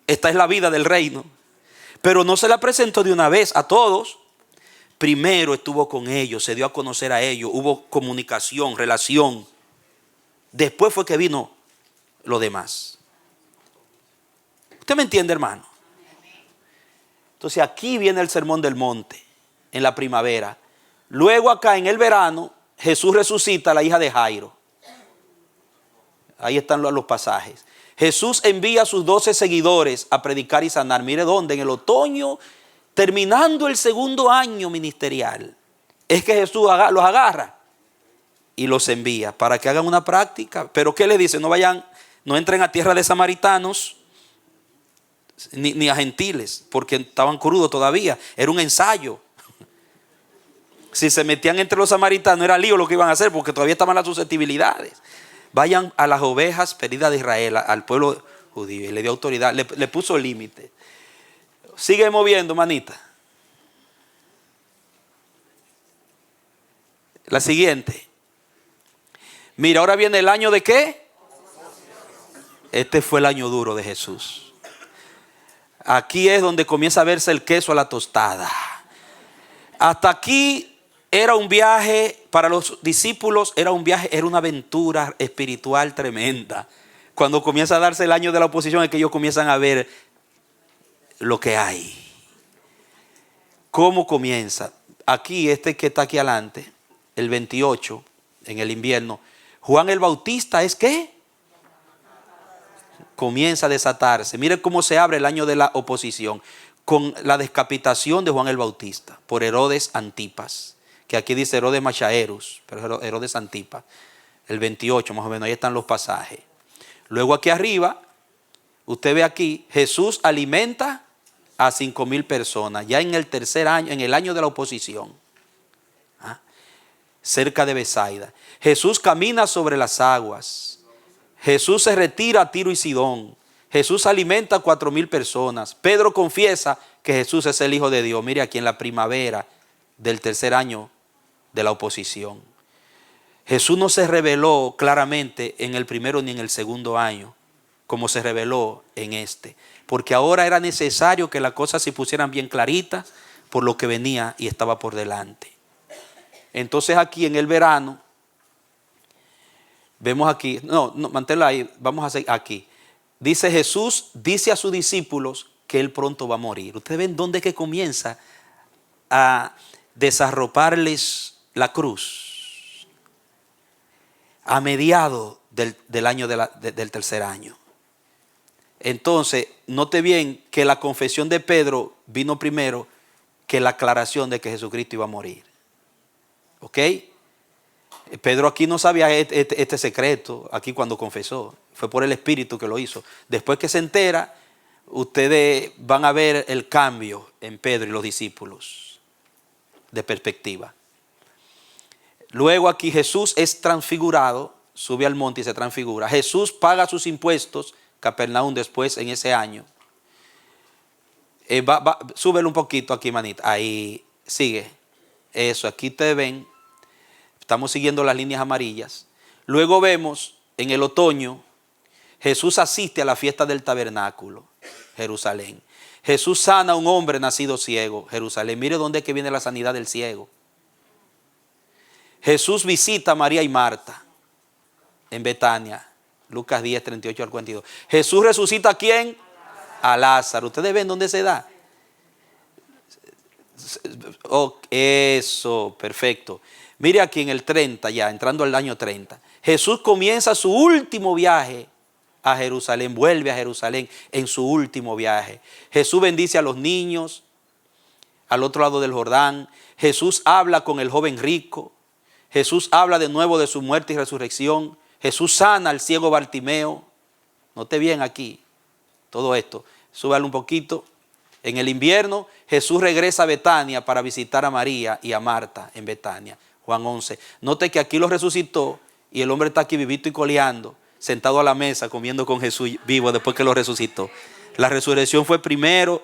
Esta es la vida del reino. Pero no se la presentó de una vez a todos. Primero estuvo con ellos, se dio a conocer a ellos, hubo comunicación, relación. Después fue que vino lo demás. ¿Usted me entiende, hermano? Entonces aquí viene el Sermón del Monte, en la primavera. Luego acá en el verano, Jesús resucita a la hija de Jairo. Ahí están los pasajes. Jesús envía a sus 12 seguidores a predicar y sanar. Mire dónde, en el otoño, terminando el segundo año ministerial. Es que Jesús los agarra y los envía para que hagan una práctica. Pero ¿qué le dice? No entren a tierra de samaritanos. Ni a gentiles, porque estaban crudos todavía. Era un ensayo. Si se metían entre los samaritanos era lío lo que iban a hacer, porque todavía estaban las susceptibilidades. Vayan a las ovejas perdidas de Israel, al pueblo judío. Y le dio autoridad, le puso límite. Sigue moviendo, manita. La siguiente. Mira, ahora viene el año de ¿qué? Este fue el año duro de Jesús. Aquí es donde comienza a verse el queso a la tostada. Hasta aquí era un viaje, para los discípulos era un viaje, era una aventura espiritual tremenda. Cuando comienza a darse el año de la oposición es que ellos comienzan a ver lo que hay. ¿Cómo comienza? Aquí, este que está aquí adelante, el 28, en el invierno, Juan el Bautista es ¿qué? Comienza a desatarse. Mire cómo se abre el año de la oposición con la decapitación de Juan el Bautista por Herodes Antipas, que aquí dice Herodes Machaerus, pero Herodes Antipas, el 28 más o menos, ahí están los pasajes. Luego aquí arriba, usted ve aquí, Jesús alimenta a 5,000 personas, ya en el tercer año, en el año de la oposición, cerca de Betsaida. Jesús camina sobre las aguas. Jesús se retira a Tiro y Sidón. Jesús alimenta a 4,000 personas. Pedro confiesa que Jesús es el Hijo de Dios. Mire aquí en la primavera del tercer año de la oposición. Jesús no se reveló claramente en el primero ni en el segundo año, como se reveló en este. Porque ahora era necesario que las cosas se pusieran bien claritas por lo que venía y estaba por delante. Entonces aquí en el verano, vemos aquí, no, manténla ahí, vamos a hacer aquí. Dice Jesús, dice a sus discípulos que Él pronto va a morir. Ustedes ven dónde es que comienza a desarroparles la cruz. A mediados del año del tercer año. Entonces, note bien que la confesión de Pedro vino primero que la aclaración de que Jesucristo iba a morir. ¿Ok? Pedro aquí no sabía este secreto, aquí cuando confesó. Fue por el Espíritu que lo hizo. Después que se entera, ustedes van a ver el cambio en Pedro y los discípulos de perspectiva. Luego aquí Jesús es transfigurado, sube al monte y se transfigura. Jesús paga sus impuestos, Capernaum después en ese año. Súbelo un poquito aquí, manita. Ahí, sigue. Eso, aquí ustedes ven. Estamos siguiendo las líneas amarillas. Luego vemos en el otoño, Jesús asiste a la fiesta del tabernáculo, Jerusalén. Jesús sana a un hombre nacido ciego, Jerusalén. Mire dónde es que viene la sanidad del ciego. Jesús visita a María y Marta en Betania, Lucas 10, 38 al 42. Jesús resucita ¿a quién? A Lázaro. ¿Ustedes ven dónde se da? Oh, eso, perfecto. Mire aquí en el 30 ya, entrando al año 30. Jesús comienza su último viaje a Jerusalén, vuelve a Jerusalén en su último viaje. Jesús bendice a los niños al otro lado del Jordán. Jesús habla con el joven rico. Jesús habla de nuevo de su muerte y resurrección. Jesús sana al ciego Bartimeo. Note bien aquí todo esto. Súbalo un poquito. En el invierno, Jesús regresa a Betania para visitar a María y a Marta en Betania. Juan 11. Note que aquí lo resucitó y el hombre está aquí vivito y coleando, sentado a la mesa comiendo con Jesús vivo después que lo resucitó. La resurrección fue primero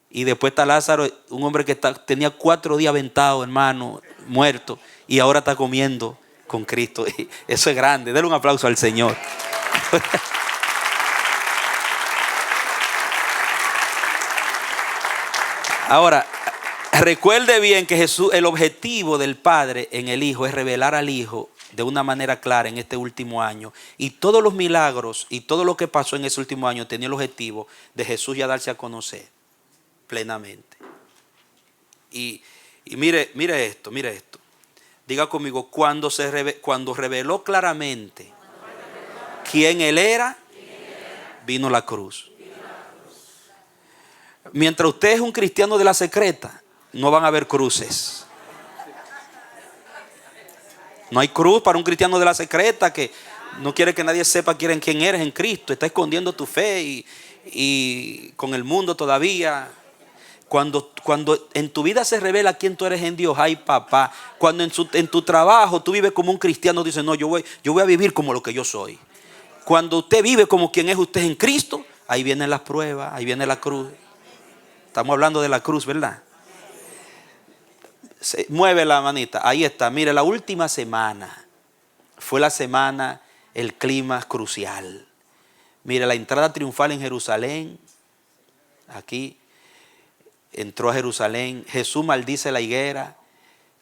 y después está Lázaro, un hombre que tenía 4 días aventado, hermano, muerto, y ahora está comiendo con Cristo. Eso es grande. Denle un aplauso al Señor. Ahora, recuerde bien que Jesús, el objetivo del Padre en el Hijo es revelar al Hijo de una manera clara en este último año. Y todos los milagros y todo lo que pasó en ese último año tenía el objetivo de Jesús ya darse a conocer plenamente. Y mire esto. Diga conmigo, cuando reveló claramente quién Él era, vino la cruz. Mientras usted es un cristiano de la secreta, no van a haber cruces. No hay cruz para un cristiano de la secreta que no quiere que nadie sepa quién eres en Cristo. Está escondiendo tu fe y con el mundo todavía. Cuando en tu vida se revela quién tú eres en Dios, ay papá. Cuando en tu trabajo tú vives como un cristiano, dices, no, yo voy a vivir como lo que yo soy. Cuando usted vive como quien es usted en Cristo, ahí vienen las pruebas, ahí viene la cruz. Estamos hablando de la cruz, ¿verdad? Mueve la manita, ahí está. Mire, la última semana fue la semana, el clima crucial. Mire, la entrada triunfal en Jerusalén, aquí, entró a Jerusalén, Jesús maldice la higuera.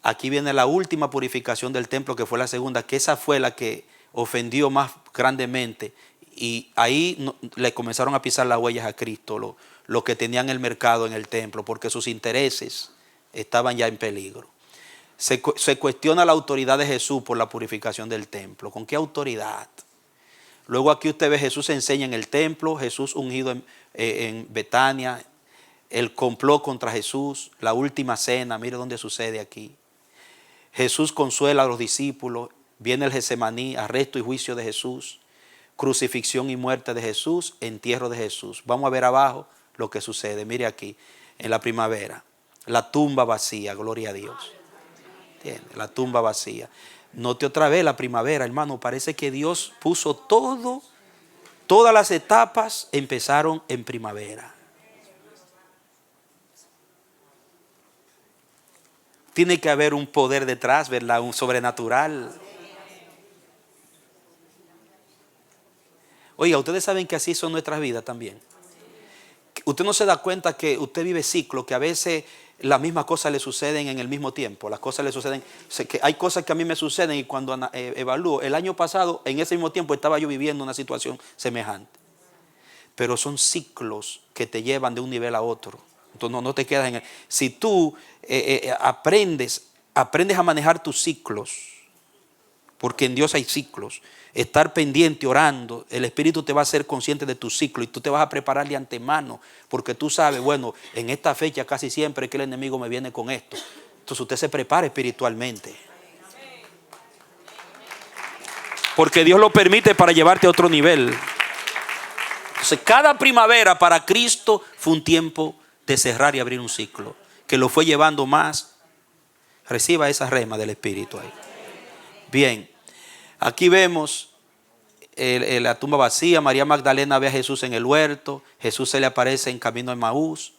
Aquí viene la última purificación del templo, que fue la segunda, que esa fue la que ofendió más grandemente. Y ahí le comenzaron a pisar las huellas a Cristo, los que tenían el mercado en el templo, porque sus intereses estaban ya en peligro. Se cuestiona la autoridad de Jesús por la purificación del templo. ¿Con qué autoridad? Luego aquí usted ve Jesús enseña en el templo, Jesús ungido en Betania, el complot contra Jesús, la última cena, mire dónde sucede aquí. Jesús consuela a los discípulos, viene el Getsemaní, arresto y juicio de Jesús, crucifixión y muerte de Jesús, entierro de Jesús. Vamos a ver abajo lo que sucede. Mire aquí, en la primavera, la tumba vacía, gloria a Dios. ¿Entiende? La tumba vacía. Note otra vez la primavera, hermano, parece que Dios puso todas las etapas empezaron en primavera. Tiene que haber un poder detrás, ¿verdad? Un sobrenatural. Oiga, ustedes saben que así son nuestras vidas también. Usted no se da cuenta que usted vive ciclos, que a veces las mismas cosas le suceden en el mismo tiempo. Las cosas le suceden. Que hay cosas que a mí me suceden y cuando evalúo, el año pasado, en ese mismo tiempo, estaba yo viviendo una situación semejante. Pero son ciclos que te llevan de un nivel a otro. Entonces no te quedas en el. Si tú aprendes a manejar tus ciclos, porque en Dios hay ciclos, estar pendiente, orando, el Espíritu te va a hacer consciente de tu ciclo y tú te vas a preparar de antemano, porque tú sabes, bueno, en esta fecha casi siempre que el enemigo me viene con esto. Entonces usted se prepara espiritualmente, porque Dios lo permite para llevarte a otro nivel. Entonces cada primavera para Cristo fue un tiempo de cerrar y abrir un ciclo, que lo fue llevando más. Reciba esa rema del Espíritu ahí. Bien, aquí vemos la tumba vacía. María Magdalena ve a Jesús en el huerto. Jesús se le aparece en camino a Emaús.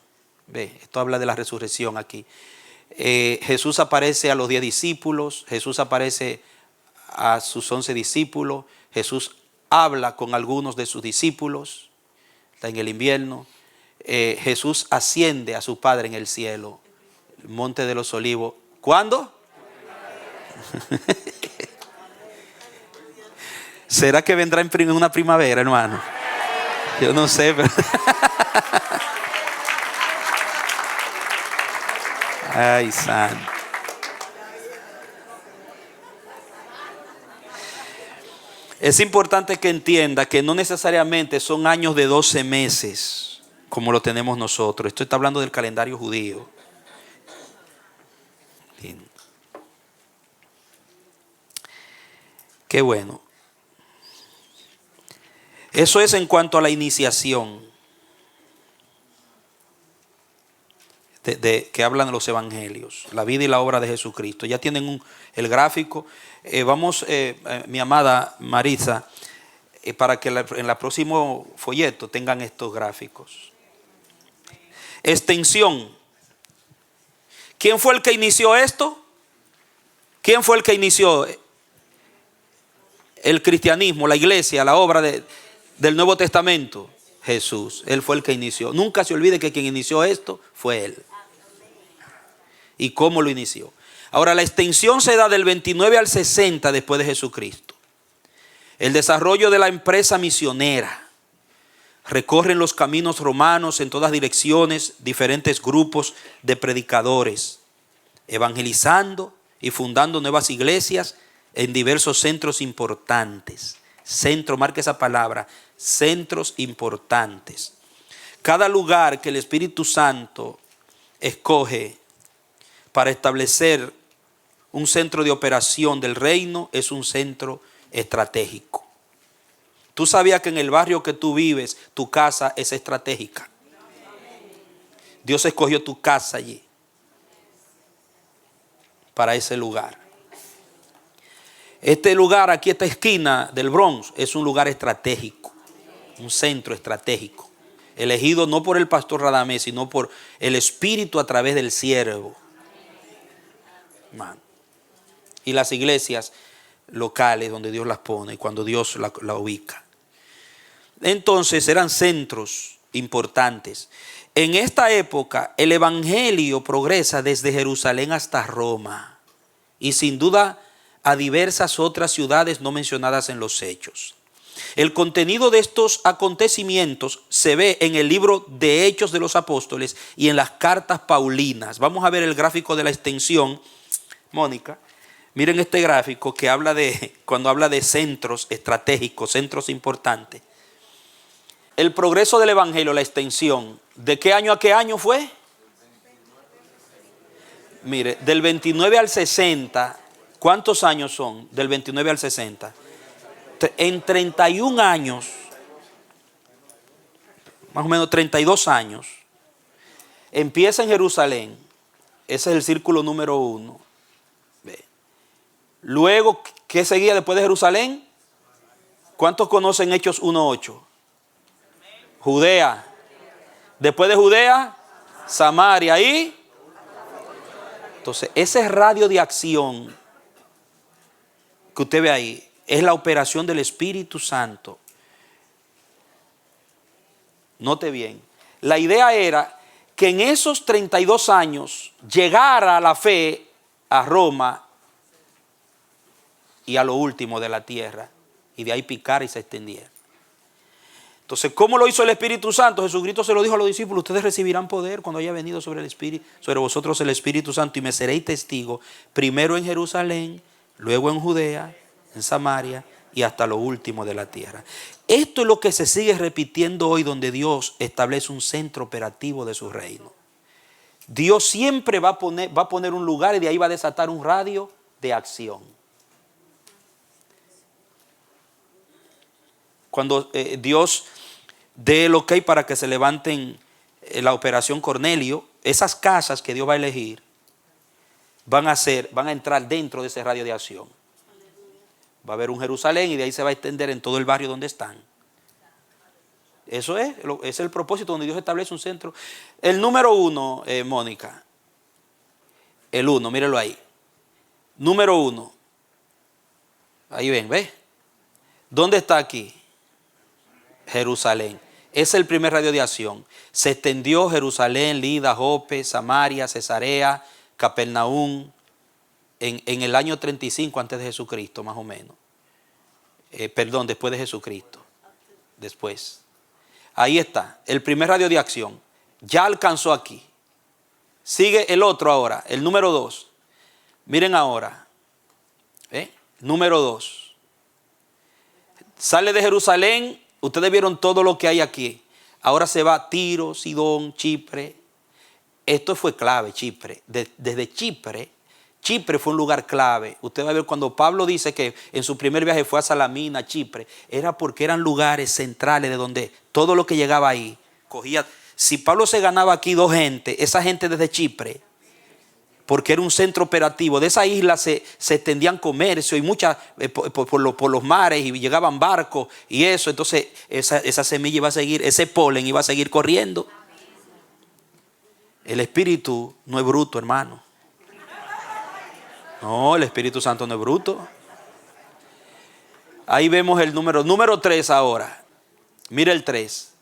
Ve, esto habla de la resurrección aquí. Jesús aparece a los 10 discípulos. Jesús aparece a sus 11 discípulos. Jesús habla con algunos de sus discípulos. Está en el invierno. Jesús asciende a su Padre en el cielo, el monte de los olivos. ¿Cuándo? ¿Será que vendrá en una primavera, hermano? Yo no sé, pero ay, santo. Es importante que entienda que no necesariamente son años de 12 meses como lo tenemos nosotros. Esto está hablando del calendario judío. Bien. Qué bueno. Eso es en cuanto a la iniciación que hablan los evangelios, la vida y la obra de Jesucristo. Ya tienen el gráfico. Vamos, mi amada Marisa, para que en el próximo folleto tengan estos gráficos. Extensión. ¿Quién fue el que inició esto? ¿Quién fue el que inició el cristianismo, la iglesia, la obra del Nuevo Testamento? Jesús. Él fue el que inició. Nunca se olvide que quien inició esto fue Él. ¿Y cómo lo inició? Ahora, la extensión se da del 29 al 60 después de Jesucristo. El desarrollo de la empresa misionera. Recorren los caminos romanos en todas direcciones diferentes grupos de predicadores, evangelizando y fundando nuevas iglesias en diversos centros importantes. Centro, marque esa palabra, centros importantes. Cada lugar que el Espíritu Santo escoge para establecer un centro de operación del reino es un centro estratégico. Tú sabías que en el barrio que tú vives, tu casa es estratégica. Dios escogió tu casa allí, para ese lugar. Este lugar aquí, esta esquina del Bronx, es un lugar estratégico, un centro estratégico, elegido no por el pastor Radamés, sino por el Espíritu a través del siervo. Man. Y las iglesias locales donde Dios las pone, cuando Dios la ubica. Entonces eran centros importantes. En esta época el evangelio progresa desde Jerusalén hasta Roma y sin duda a diversas otras ciudades no mencionadas en los Hechos. El contenido de estos acontecimientos se ve en el libro de Hechos de los Apóstoles y en las cartas paulinas. Vamos a ver el gráfico de la extensión, Mónica. Miren este gráfico que habla cuando habla de centros estratégicos, centros importantes. El progreso del evangelio, la extensión, ¿de qué año a qué año fue? Mire, del 29 al 60, ¿cuántos años son del 29 al 60? En 31 años, más o menos 32 años, empieza en Jerusalén. Ese es el círculo número 1. Luego, ¿qué seguía después de Jerusalén? ¿Cuántos conocen Hechos 1:8? Judea. Después de Judea, Samaria. Y entonces, ese radio de acción que usted ve ahí es la operación del Espíritu Santo. Note bien. La idea era que en esos 32 años llegara la fe a Roma y a lo último de la tierra, y de ahí picara y se extendiera. Entonces, ¿cómo lo hizo el Espíritu Santo? Jesucristo se lo dijo a los discípulos: ustedes recibirán poder cuando haya venido sobre vosotros el Espíritu Santo, y me seréis testigos, primero en Jerusalén, luego en Judea, en Samaria y hasta lo último de la tierra. Esto es lo que se sigue repitiendo hoy, donde Dios establece un centro operativo de su reino. Dios siempre va a poner un lugar, y de ahí va a desatar un radio de acción. Cuando Dios dé el ok para que se levanten la operación Cornelio, esas casas que Dios va a elegir van a entrar dentro de ese radio de acción. Va a haber un Jerusalén, y de ahí se va a extender en todo el barrio donde están. Eso es el propósito, donde Dios establece un centro. El número 1, Mónica. El 1, míralo ahí. Número 1. Ahí ven, ¿ves? ¿Dónde está aquí? Jerusalén. Es el primer radio de acción. Se extendió Jerusalén, Lida, Jope, Samaria, Cesarea, Capernaum, en el año 35 antes de Jesucristo, más o menos. Después de Jesucristo. Después. Ahí está, el primer radio de acción. Ya alcanzó aquí. Sigue el otro ahora, el número 2. Miren ahora. Número 2. Sale de Jerusalén. Ustedes vieron todo lo que hay aquí. Ahora se va a Tiro, Sidón, Chipre. Esto fue clave, Chipre. Desde Chipre fue un lugar clave. Usted va a ver cuando Pablo dice que en su primer viaje fue a Salamina, Chipre, era porque eran lugares centrales de donde todo lo que llegaba ahí cogía. Si Pablo se ganaba aquí 2 gente, esa gente desde Chipre, porque era un centro operativo, de esa isla se extendían comercio y muchas por los mares, y llegaban barcos y eso. Entonces esa semilla iba a seguir, ese polen iba a seguir corriendo. El Espíritu no es bruto, hermano. No, el Espíritu Santo no es bruto. Ahí vemos el número 3 ahora. Mira el 3.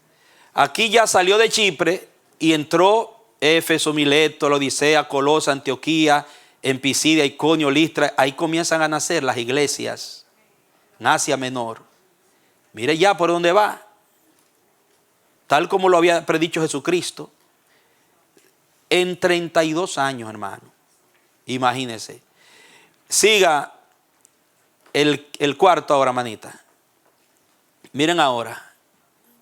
Aquí ya salió de Chipre y entró Éfeso, Mileto, la Odisea, Colosa, Antioquía, en Pisidia, Iconio, Listra. Ahí comienzan a nacer las iglesias en Asia Menor. Mire ya por dónde va. Tal como lo había predicho Jesucristo. En 32 años, hermano. Imagínense. Siga el cuarto ahora, manita. Miren ahora.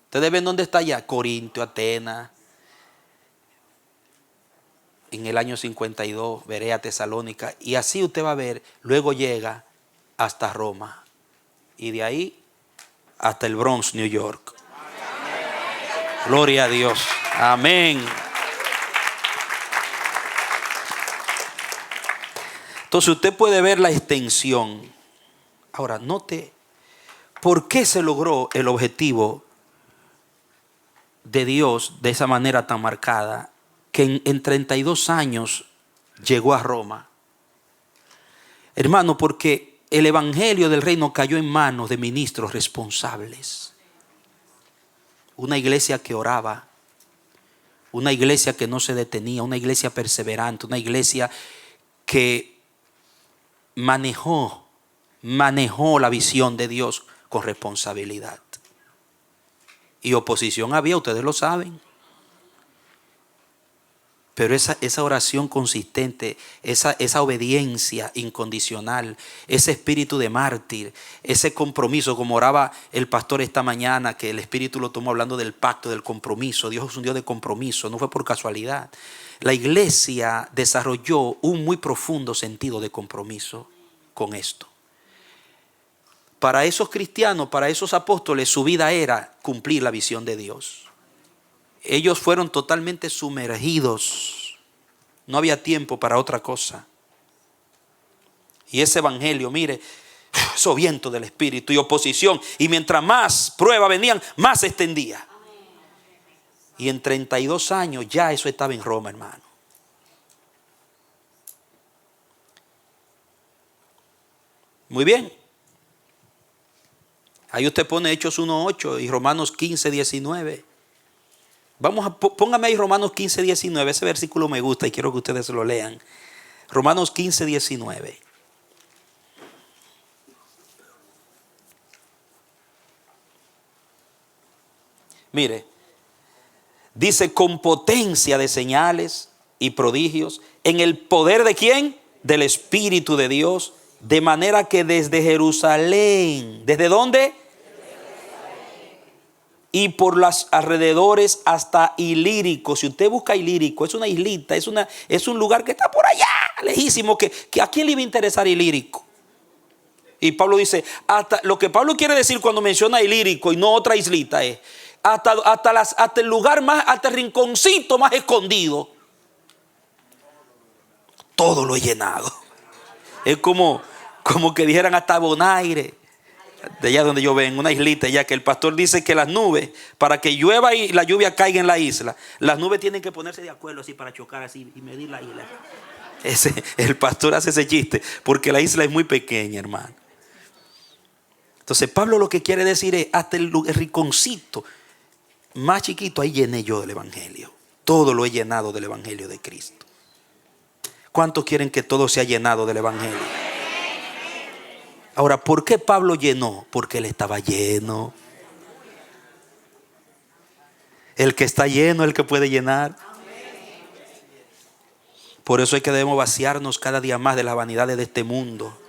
Ustedes ven dónde está ya. Corinto, Atenas. En el año 52, Berea, Tesalónica. Y así usted va a ver. Luego llega hasta Roma. Y de ahí hasta el Bronx, New York. Gloria a Dios. Amén. Entonces usted puede ver la extensión. Ahora, note por qué se logró el objetivo de Dios de esa manera tan marcada, que en 32 años llegó a Roma. Hermano, porque el evangelio del reino cayó en manos de ministros responsables. Una iglesia que oraba, una iglesia que no se detenía, una iglesia perseverante, una iglesia que manejó la visión de Dios con responsabilidad. Y oposición había, ustedes lo saben. Pero esa oración consistente, esa obediencia incondicional, ese espíritu de mártir, ese compromiso, como oraba el pastor esta mañana, que el Espíritu lo tomó hablando del pacto, del compromiso. Dios es un Dios de compromiso, no fue por casualidad. La iglesia desarrolló un muy profundo sentido de compromiso con esto. Para esos cristianos, para esos apóstoles, su vida era cumplir la visión de Dios. Ellos fueron totalmente sumergidos. No había tiempo para otra cosa. Y ese evangelio, mire, esos vientos del Espíritu y oposición. Y mientras más pruebas venían, más se extendía. Y en 32 años ya eso estaba en Roma, hermano. Muy bien. Ahí usted pone Hechos 1:8 y Romanos 15:19. Póngame ahí Romanos 15, 19. Ese versículo me gusta y quiero que ustedes lo lean. Romanos 15, 19. Mire, dice con potencia de señales y prodigios, en el poder de ¿quién? Del Espíritu de Dios, de manera que desde Jerusalén, ¿desde dónde? Y por los alrededores hasta Ilírico. Si usted busca Ilírico, es una islita, es un lugar que está por allá, lejísimo, que ¿a quién le iba a interesar Ilírico? Y Pablo dice, lo que Pablo quiere decir cuando menciona Ilírico y no otra islita es, hasta el lugar más, hasta el rinconcito más escondido, todo lo he llenado. Es como que dijeran hasta Bonaire, de allá donde yo vengo, una islita, ya que el pastor dice que las nubes, para que llueva y la lluvia caiga en la isla, las nubes tienen que ponerse de acuerdo así para chocar así y medir la isla. El pastor hace ese chiste porque la isla es muy pequeña, hermano. Entonces Pablo lo que quiere decir es, hasta el rinconcito más chiquito, ahí llené yo del evangelio. Todo lo he llenado del evangelio de Cristo. ¿Cuántos quieren que todo sea llenado del evangelio? Ahora, ¿por qué Pablo llenó? Porque él estaba lleno. El que está lleno, el que puede llenar. Por eso es que debemos vaciarnos cada día más de las vanidades de este mundo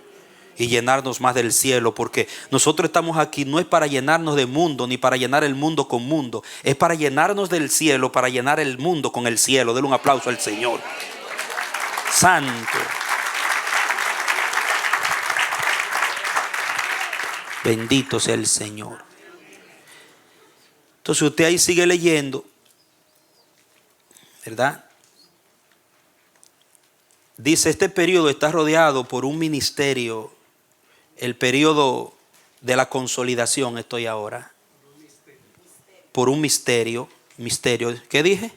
y llenarnos más del cielo, porque nosotros estamos aquí no es para llenarnos de mundo ni para llenar el mundo con mundo, es para llenarnos del cielo, para llenar el mundo con el cielo. Denle un aplauso al Señor. Santo. Bendito sea el Señor. Entonces usted ahí sigue leyendo, ¿verdad? Dice, este periodo está rodeado por un ministerio, el periodo de la consolidación estoy ahora. Por un misterio. ¿Qué dije?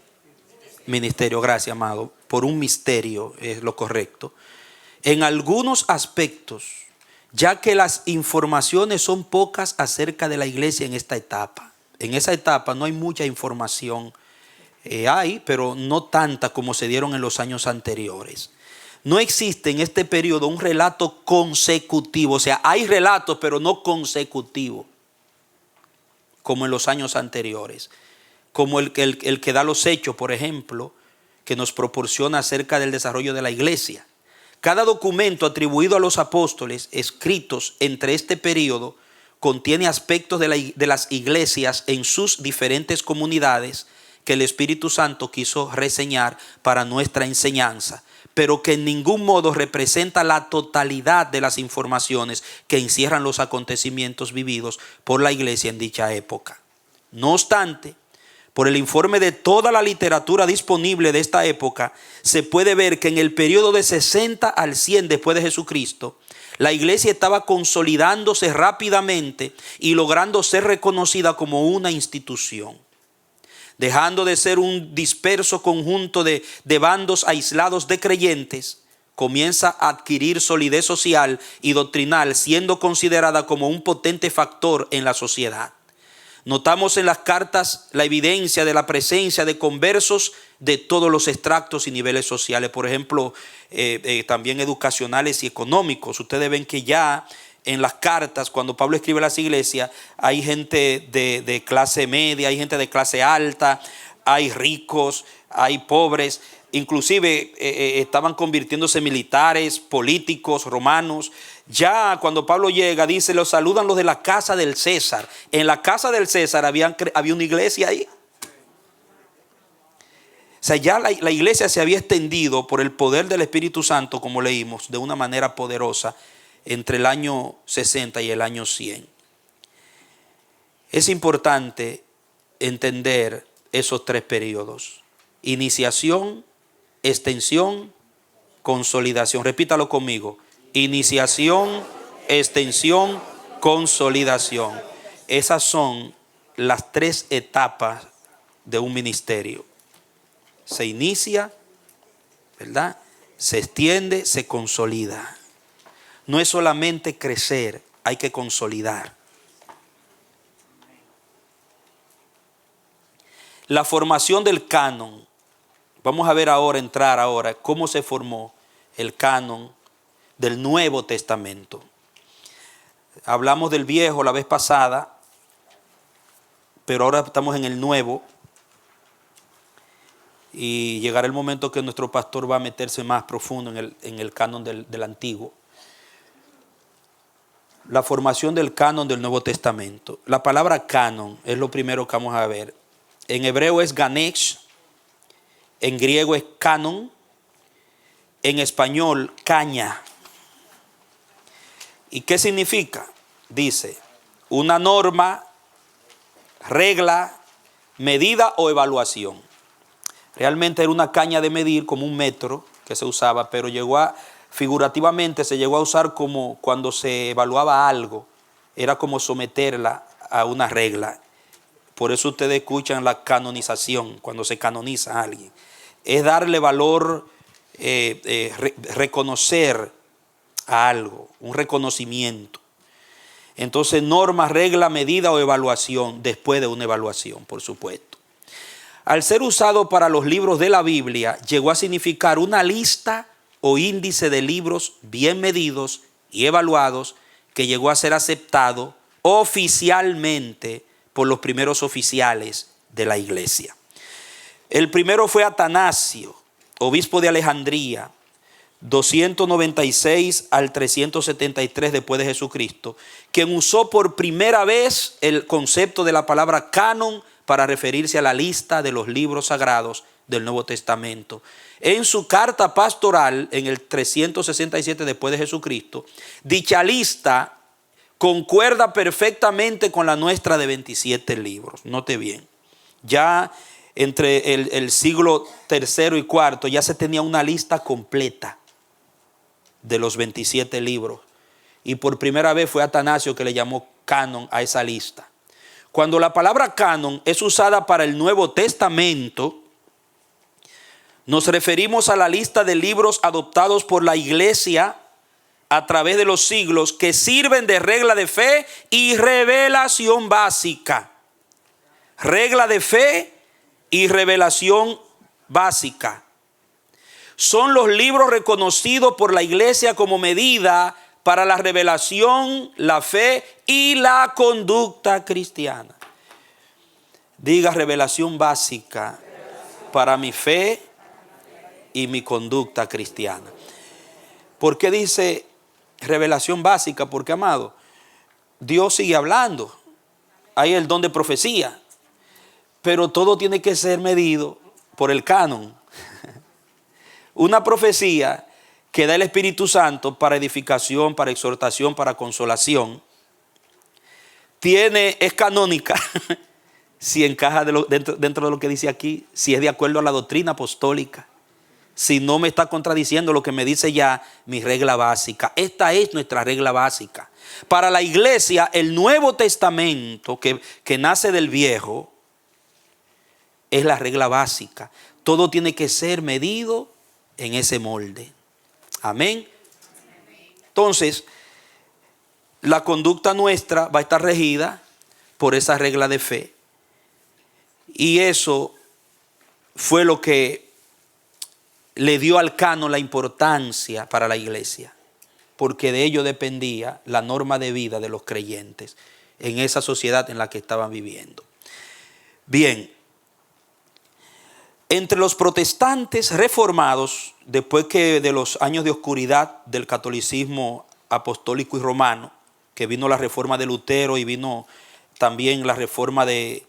Ministerio, gracias, amado. Por un misterio es lo correcto. En algunos aspectos, ya que las informaciones son pocas acerca de la iglesia en esta etapa. En esa etapa no hay mucha información. Hay, pero no tanta como se dieron en los años anteriores. No existe en este periodo un relato consecutivo. O sea, hay relatos, pero no consecutivos, como en los años anteriores. Como el que da los hechos, por ejemplo, que nos proporciona acerca del desarrollo de la iglesia. Cada documento atribuido a los apóstoles, escritos entre este periodo, contiene aspectos de las iglesias en sus diferentes comunidades que el Espíritu Santo quiso reseñar para nuestra enseñanza, pero que en ningún modo representa la totalidad de las informaciones que encierran los acontecimientos vividos por la iglesia en dicha época. No obstante, por el informe de toda la literatura disponible de esta época, se puede ver que en el periodo de 60 al 100 después de Jesucristo, la iglesia estaba consolidándose rápidamente y logrando ser reconocida como una institución. Dejando de ser un disperso conjunto de bandos aislados de creyentes, comienza a adquirir solidez social y doctrinal, siendo considerada como un potente factor en la sociedad. Notamos en las cartas la evidencia de la presencia de conversos de todos los extractos y niveles sociales, por ejemplo, también educacionales y económicos. Ustedes ven que ya en las cartas, cuando Pablo escribe a las iglesias, hay gente de clase media, hay gente de clase alta, hay ricos, hay pobres. Inclusive estaban convirtiéndose militares, políticos, romanos. Ya cuando Pablo llega, dice, los saludan los de la casa del César. En la casa del César había una iglesia ahí. O sea, ya la iglesia se había extendido por el poder del Espíritu Santo, como leímos, de una manera poderosa entre el año 60 y el año 100. Es importante entender esos tres periodos: iniciación, extensión, consolidación. Repítalo conmigo: iniciación, extensión, consolidación. Esas son las tres etapas de un ministerio. Se inicia, ¿verdad? Se extiende, se consolida. No es solamente crecer, hay que consolidar. La formación del canon. Vamos a ver ahora, entrar ahora, cómo se formó el canon del Nuevo Testamento. Hablamos del Viejo la vez pasada, pero ahora estamos en el Nuevo. Y llegará el momento que nuestro pastor va a meterse más profundo en el canon del Antiguo. La formación del canon del Nuevo Testamento. La palabra canon es lo primero que vamos a ver. En hebreo es ganesh, en griego es canon, en español caña. ¿Y qué significa? Dice, una norma, regla, medida o evaluación. Realmente era una caña de medir como un metro que se usaba, pero figurativamente se llegó a usar como cuando se evaluaba algo. Era como someterla a una regla. Por eso ustedes escuchan la canonización, cuando se canoniza a alguien. Es darle valor, reconocer a algo, un reconocimiento. Entonces, norma, regla, medida o evaluación, después de una evaluación, por supuesto. Al ser usado para los libros de la Biblia, llegó a significar una lista o índice de libros bien medidos y evaluados que llegó a ser aceptado oficialmente por los primeros oficiales de la iglesia. El primero fue Atanasio, obispo de Alejandría, 296 al 373 después de Jesucristo, quien usó por primera vez el concepto de la palabra canon para referirse a la lista de los libros sagrados del Nuevo Testamento. En su carta pastoral, en el 367 después de Jesucristo, dicha lista concuerda perfectamente con la nuestra de 27 libros. Note bien, ya entre el siglo III y IV ya se tenía una lista completa de los 27 libros. Y por primera vez fue Atanasio que le llamó canon a esa lista. Cuando la palabra canon es usada para el Nuevo Testamento, nos referimos a la lista de libros adoptados por la iglesia a través de los siglos que sirven de regla de fe y revelación básica. Regla de fe y revelación básica. Son los libros reconocidos por la iglesia como medida para la revelación, la fe y la conducta cristiana. Diga revelación básica para mi fe y mi conducta cristiana. ¿Por qué dice revelación básica? Porque, amado, Dios sigue hablando. Hay el don de profecía. Pero todo tiene que ser medido por el canon. Una profecía que da el Espíritu Santo para edificación, para exhortación, para consolación, es canónica si encaja dentro de lo que dice aquí, si es de acuerdo a la doctrina apostólica, si no me está contradiciendo lo que me dice ya mi regla básica. Esta es nuestra regla básica. Para la iglesia, el Nuevo Testamento que nace del Viejo es la regla básica. Todo tiene que ser medido en ese molde. Amén. Entonces, la conducta nuestra va a estar regida por esa regla de fe. Y eso fue lo que le dio al canon la importancia para la iglesia, porque de ello dependía la norma de vida de los creyentes en esa sociedad en la que estaban viviendo. Bien, entre los protestantes reformados, después que de los años de oscuridad del catolicismo apostólico y romano, que vino la reforma de Lutero y vino también la reforma de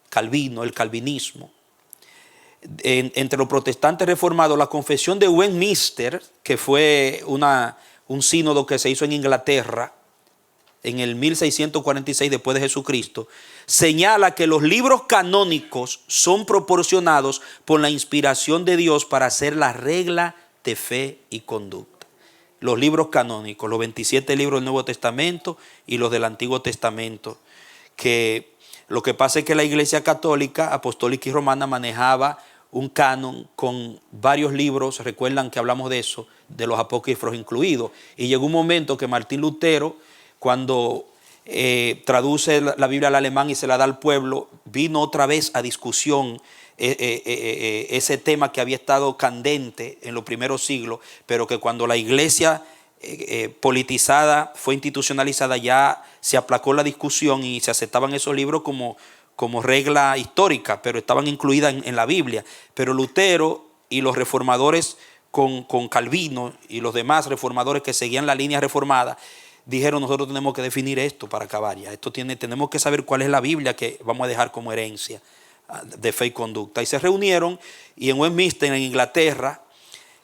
Calvino, el calvinismo, entre los protestantes reformados, la confesión de Westminster, que fue un sínodo que se hizo en Inglaterra en el 1646 después de Jesucristo, señala que los libros canónicos son proporcionados por la inspiración de Dios para hacer la regla de fe y conducta. Los libros canónicos, los 27 libros del Nuevo Testamento y los del Antiguo Testamento, que lo que pasa es que la Iglesia Católica, Apostólica y Romana manejaba un canon con varios libros. Recuerdan que hablamos de eso, de los apócrifos incluidos. Y llegó un momento que Martín Lutero, cuando traduce la Biblia al alemán y se la da al pueblo, vino otra vez a discusión ese tema que había estado candente en los primeros siglos, pero que cuando la iglesia politizada fue institucionalizada, ya se aplacó la discusión y se aceptaban esos libros como regla histórica, pero estaban incluidas en la Biblia. Pero Lutero y los reformadores con Calvino y los demás reformadores que seguían la línea reformada, dijeron: nosotros tenemos que definir esto para acabar ya. Tenemos que saber cuál es la Biblia que vamos a dejar como herencia de fe y conducta. Y se reunieron y en Westminster, en Inglaterra,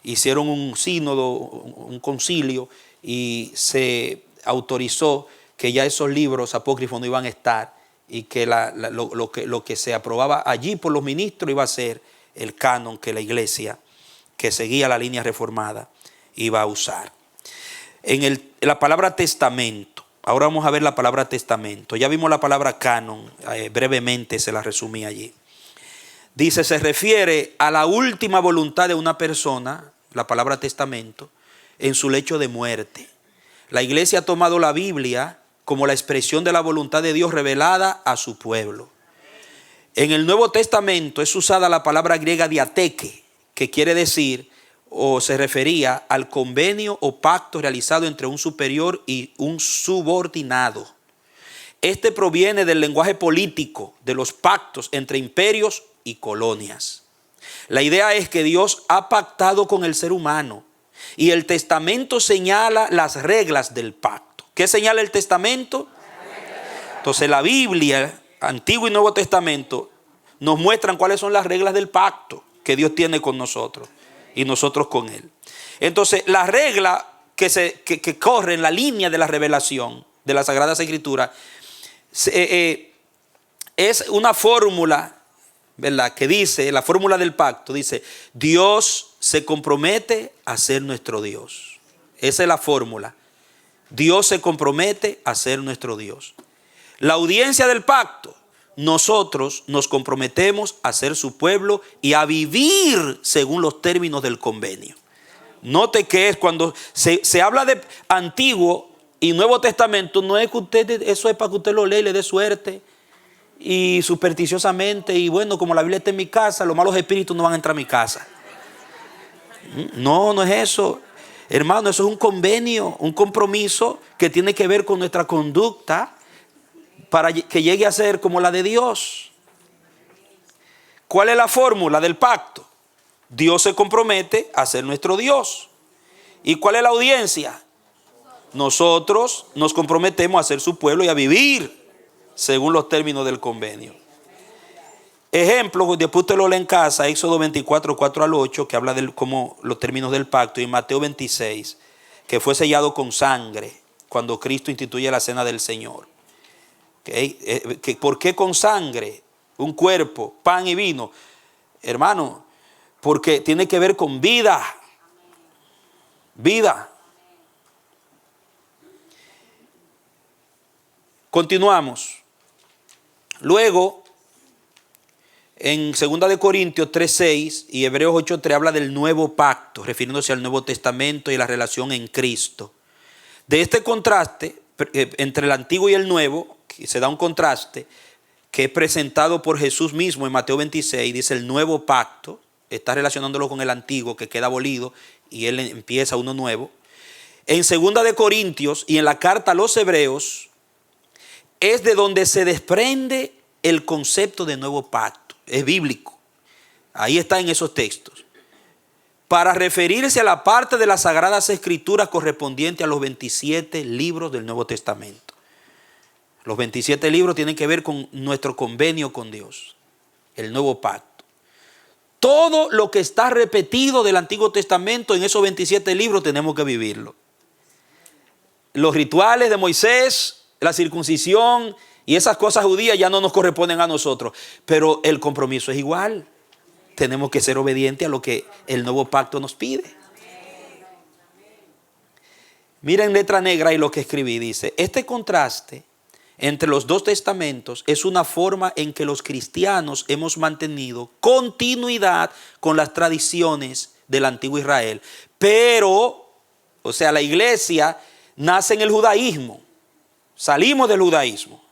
hicieron un sínodo, un concilio, y se autorizó que ya esos libros apócrifos no iban a estar y que lo que se aprobaba allí por los ministros iba a ser el canon que la iglesia, que seguía la línea reformada, iba a usar. La palabra testamento, ahora vamos a ver la palabra testamento. Ya vimos la palabra canon, brevemente se la resumí allí. Dice, se refiere a la última voluntad de una persona, la palabra testamento, en su lecho de muerte. La iglesia ha tomado la Biblia como la expresión de la voluntad de Dios revelada a su pueblo. En el Nuevo Testamento es usada la palabra griega diateque, que quiere decir o se refería al convenio o pacto realizado entre un superior y un subordinado. Este proviene del lenguaje político de los pactos entre imperios y colonias. La idea es que Dios ha pactado con el ser humano y el testamento señala las reglas del pacto. ¿Qué señala el testamento? Entonces la Biblia, Antiguo y Nuevo Testamento, nos muestran cuáles son las reglas del pacto que Dios tiene con nosotros y nosotros con Él. Entonces la regla que corre en la línea de la revelación de las Sagradas Escrituras es una fórmula, ¿verdad?, que dice, la fórmula del pacto dice: Dios se compromete a ser nuestro Dios. Esa es la fórmula. Dios se compromete a ser nuestro Dios. La audiencia del pacto: nosotros nos comprometemos a ser su pueblo y a vivir según los términos del convenio. Note que es cuando se habla de Antiguo y Nuevo Testamento, no es que eso es para que usted lo lea y le dé suerte y supersticiosamente, y bueno, como la Biblia está en mi casa, los malos espíritus no van a entrar a mi casa. No es eso, hermano. Eso es un convenio, un compromiso que tiene que ver con nuestra conducta para que llegue a ser como la de Dios. ¿Cuál es la fórmula del pacto? Dios se compromete a ser nuestro Dios. ¿Y cuál es la audiencia? Nosotros nos comprometemos a ser su pueblo y a vivir según los términos del convenio. Ejemplo, después usted lo lee en casa, Éxodo 24, 4 al 8, que habla de como los términos del pacto, y Mateo 26, que fue sellado con sangre cuando Cristo instituye la cena del Señor. ¿Por qué con sangre? Un cuerpo, pan y vino. Hermano, porque tiene que ver con vida. Vida. Continuamos. Luego, en 2 de Corintios 3:6 y Hebreos 8:3 habla del nuevo pacto, refiriéndose al Nuevo Testamento y la relación en Cristo. De este contraste entre el Antiguo y el Nuevo, se da un contraste que es presentado por Jesús mismo en Mateo 26. Dice: el nuevo pacto, está relacionándolo con el antiguo que queda abolido y él empieza uno nuevo. En 2 de Corintios y en la carta a los Hebreos es de donde se desprende el concepto de nuevo pacto. Es bíblico. Ahí está en esos textos. Para referirse a la parte de las Sagradas Escrituras correspondiente a los 27 libros del Nuevo Testamento. Los 27 libros tienen que ver con nuestro convenio con Dios, el nuevo pacto. Todo lo que está repetido del Antiguo Testamento en esos 27 libros tenemos que vivirlo. Los rituales de Moisés, la circuncisión y esas cosas judías ya no nos corresponden a nosotros, pero el compromiso es igual. Tenemos que ser obedientes a lo que el nuevo pacto nos pide. Miren letra negra y lo que escribí. Dice: este contraste entre los dos testamentos es una forma en que los cristianos hemos mantenido continuidad con las tradiciones del antiguo Israel. Pero, o sea, la iglesia nace en el judaísmo, Salimos del judaísmo.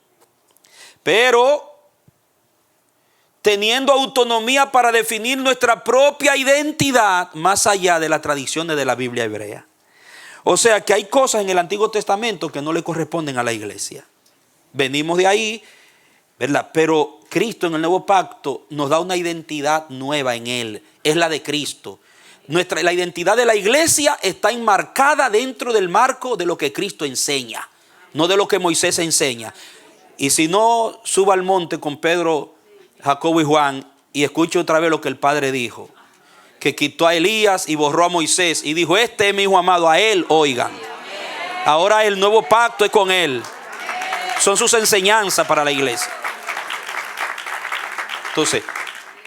Pero teniendo autonomía para definir nuestra propia identidad más allá de las tradiciones de la Biblia hebrea. O sea que hay cosas en el Antiguo Testamento que no le corresponden a la iglesia. Venimos de ahí, ¿verdad? Pero Cristo en el Nuevo Pacto nos da una identidad nueva en Él. Es la de Cristo. La identidad de la iglesia está enmarcada dentro del marco de lo que Cristo enseña, no de lo que Moisés enseña. Y si no, suba al monte con Pedro, Jacobo y Juan y escuche otra vez lo que el Padre dijo. Que quitó a Elías y borró a Moisés y dijo: este es mi hijo amado, a él oigan. Ahora el nuevo pacto es con él. Son sus enseñanzas para la iglesia. Entonces,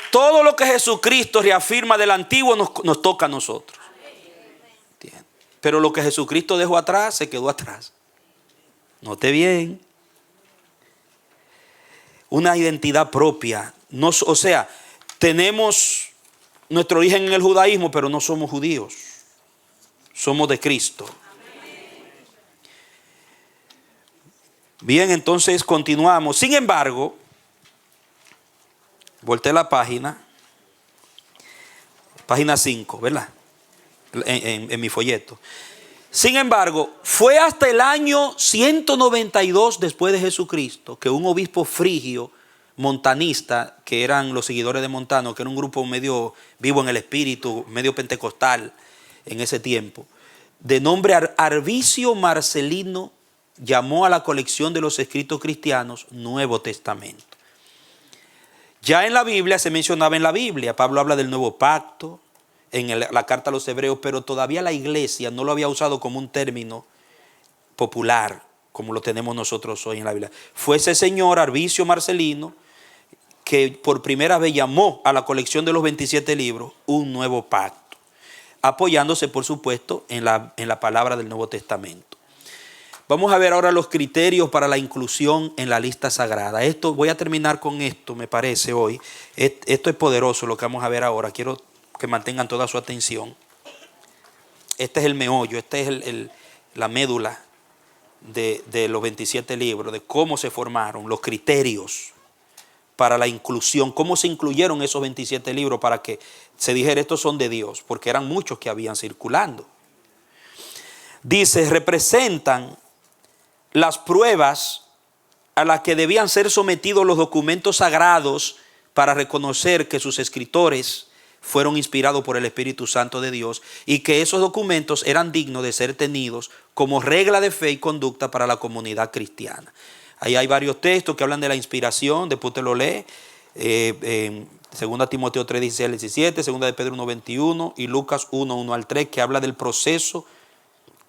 todo lo que Jesucristo reafirma del antiguo nos toca a nosotros. ¿Entiendes? Pero lo que Jesucristo dejó atrás se quedó atrás. Note bien. Una identidad propia. O sea, tenemos nuestro origen en el judaísmo, pero no somos judíos. Somos de Cristo. Bien, entonces continuamos. Sin embargo, volteé la página. Página 5, ¿verdad? En mi folleto. Sin embargo, fue hasta el año 192 después de Jesucristo que un obispo frigio montanista, que eran los seguidores de Montano, que era un grupo medio vivo en el espíritu, medio pentecostal en ese tiempo, de nombre Arvicio Marcelino, llamó a la colección de los escritos cristianos Nuevo Testamento. Ya en la Biblia se mencionaba en la Biblia, Pablo habla del nuevo pacto, en la carta a los hebreos, pero todavía la iglesia no lo había usado como un término popular, como lo tenemos nosotros hoy en la Biblia. Fue ese señor Arvicio Marcelino que por primera vez llamó a la colección de los 27 libros un nuevo pacto, apoyándose por supuesto en la palabra del Nuevo Testamento. Vamos a ver ahora los criterios para la inclusión en la lista sagrada. Voy a terminar con esto, me parece, hoy. Esto es poderoso lo que vamos a ver ahora. Quiero que mantengan toda su atención. Este es el meollo, esta es la médula de los 27 libros, de cómo se formaron, los criterios para la inclusión, cómo se incluyeron esos 27 libros para que se dijera estos son de Dios, porque eran muchos que habían circulando. Dice, representan las pruebas a las que debían ser sometidos los documentos sagrados para reconocer que sus escritores fueron inspirados por el Espíritu Santo de Dios y que esos documentos eran dignos de ser tenidos como regla de fe y conducta para la comunidad cristiana. Ahí hay varios textos que hablan de la inspiración, después te lo lee, 2 Timoteo 3, 16 al 17, 2 de Pedro 1, 21 y Lucas 1, 1 al 3, que habla del proceso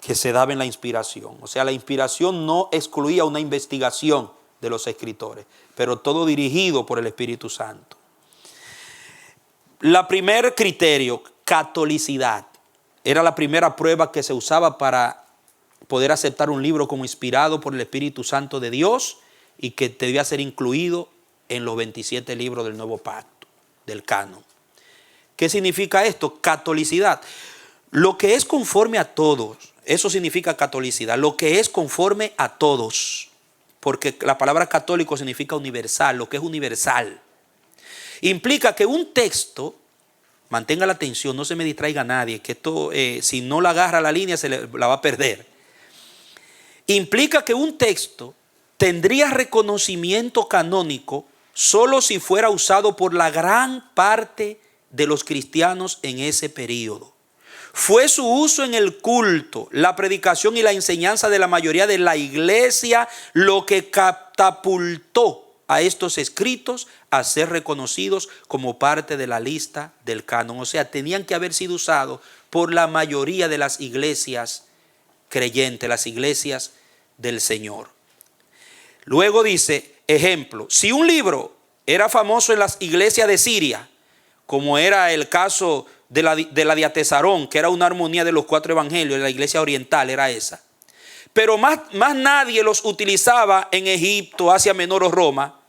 que se daba en la inspiración. O sea, la inspiración no excluía una investigación de los escritores, pero todo dirigido por el Espíritu Santo. La primer criterio, catolicidad, era la primera prueba que se usaba para poder aceptar un libro como inspirado por el Espíritu Santo de Dios y que debía ser incluido en los 27 libros del Nuevo Pacto, del canon. ¿Qué significa esto? Catolicidad. Lo que es conforme a todos, eso significa catolicidad. Lo que es conforme a todos, porque la palabra católico significa universal, lo que es universal. Implica que un texto, mantenga la atención, no se me distraiga nadie, que esto si no la agarra la línea la va a perder. Implica que un texto tendría reconocimiento canónico solo si fuera usado por la gran parte de los cristianos en ese periodo. Fue su uso en el culto, la predicación y la enseñanza de la mayoría de la iglesia lo que catapultó a estos escritos a ser reconocidos como parte de la lista del canon. O sea, tenían que haber sido usados por la mayoría de las iglesias creyentes, las iglesias del Señor. Luego dice, ejemplo, si un libro era famoso en las iglesias de Siria, como era el caso de la de Atesarón, que era una armonía de los 4 evangelios, la iglesia oriental era esa, pero más nadie los utilizaba en Egipto, Asia Menor o Roma,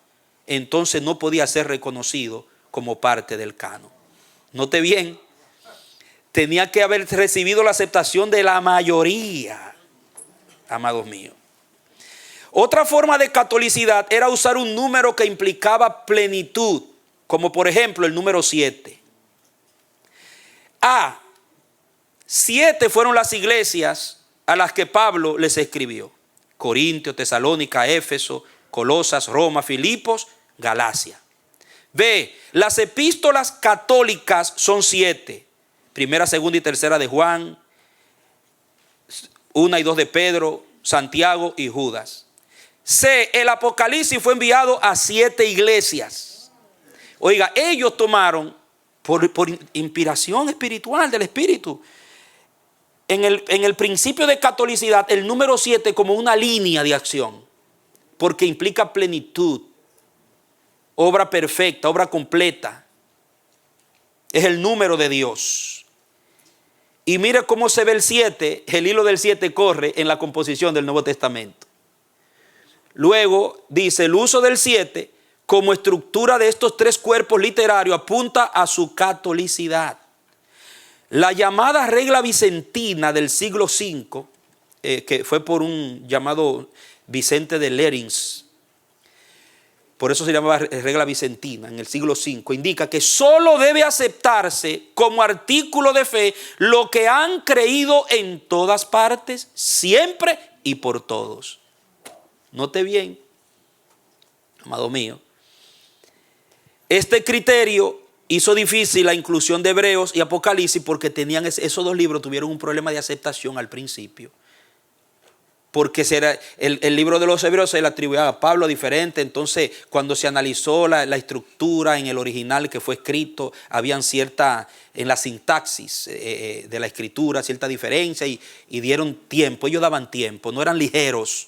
entonces no podía ser reconocido como parte del canon. Note bien, tenía que haber recibido la aceptación de la mayoría, amados míos. Otra forma de catolicidad era usar un número que implicaba plenitud, como por ejemplo el número 7. 7 fueron las iglesias a las que Pablo les escribió: Corintio, Tesalónica, Éfeso, Colosas, Roma, Filipos, Galacia. B, las epístolas católicas son 7. Primera, segunda y tercera de Juan, 1 y 2 de Pedro, Santiago y Judas. C, el Apocalipsis fue enviado a 7 iglesias. Oiga, ellos tomaron por inspiración espiritual del Espíritu, en el principio de catolicidad, el número 7 como una línea de acción, porque implica plenitud, obra perfecta, obra completa. Es el número de Dios. Y mire cómo se ve el 7, el hilo del 7 corre en la composición del Nuevo Testamento. Luego dice, el uso del 7 como estructura de estos 3 cuerpos literarios apunta a su catolicidad. La llamada regla vicentina del siglo V, que fue por un llamado Vicente de Lérins, por eso se llamaba regla vicentina en el siglo V, indica que solo debe aceptarse como artículo de fe lo que han creído en todas partes, siempre y por todos. Note bien, amado mío, este criterio hizo difícil la inclusión de Hebreos y Apocalipsis porque esos 2 libros tuvieron un problema de aceptación al principio. Porque el libro de los Hebreos se le atribuía a Pablo diferente. Entonces, cuando se analizó la estructura en el original que fue escrito, habían en la sintaxis de la escritura, cierta diferencia y dieron tiempo. Ellos daban tiempo, no eran ligeros.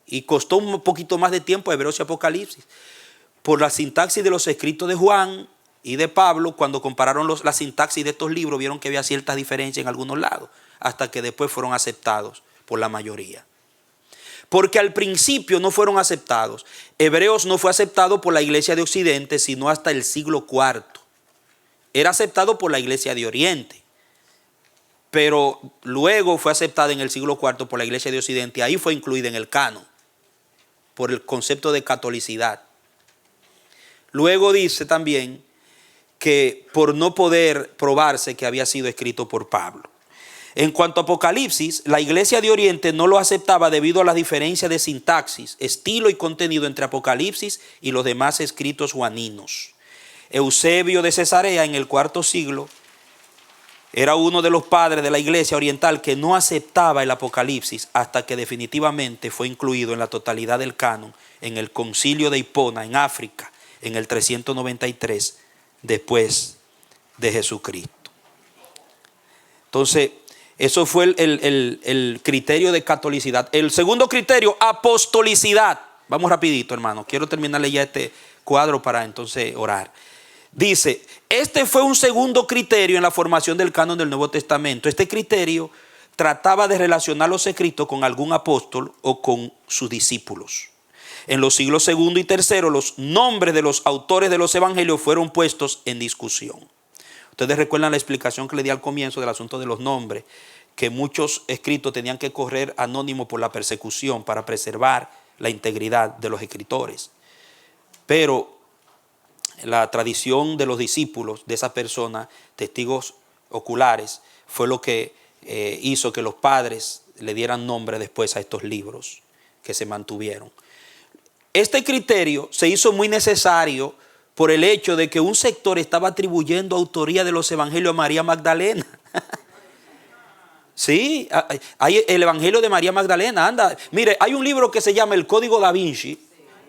Y costó un poquito más de tiempo a Hebreos y Apocalipsis. Por la sintaxis de los escritos de Juan y de Pablo, cuando compararon la sintaxis de estos libros, vieron que había ciertas diferencias en algunos lados, hasta que después fueron aceptados por la mayoría. Porque al principio no fueron aceptados. Hebreos no fue aceptado por la iglesia de Occidente, sino hasta el siglo IV. Era aceptado por la iglesia de Oriente, pero luego fue aceptada en el siglo IV por la iglesia de Occidente, y ahí fue incluida en el canon, por el concepto de catolicidad. Luego dice también que por no poder probarse que había sido escrito por Pablo. En cuanto a Apocalipsis, la iglesia de Oriente no lo aceptaba debido a las diferencias de sintaxis, estilo y contenido entre Apocalipsis y los demás escritos juaninos. Eusebio de Cesarea en el IV siglo era uno de los padres de la iglesia oriental que no aceptaba el Apocalipsis hasta que definitivamente fue incluido en la totalidad del canon en el concilio de Hipona en África en el 393 después de Jesucristo. Entonces, eso fue el criterio de catolicidad. El segundo criterio, apostolicidad. Vamos rapidito, hermano. Quiero terminarle ya este cuadro para entonces orar. Dice, este fue un segundo criterio en la formación del canon del Nuevo Testamento. Este criterio trataba de relacionar los escritos con algún apóstol o con sus discípulos. En los siglos segundo y tercero, los nombres de los autores de los evangelios fueron puestos en discusión. Ustedes recuerdan la explicación que le di al comienzo del asunto de los nombres, que muchos escritos tenían que correr anónimos por la persecución para preservar la integridad de los escritores. Pero la tradición de los discípulos, de esas personas, testigos oculares, fue lo que hizo que los padres le dieran nombre después a estos libros que se mantuvieron. Este criterio se hizo muy necesario por el hecho de que un sector estaba atribuyendo autoría de los evangelios a María Magdalena. Sí, hay el evangelio de María Magdalena, anda. Mire, hay un libro que se llama El Código Da Vinci,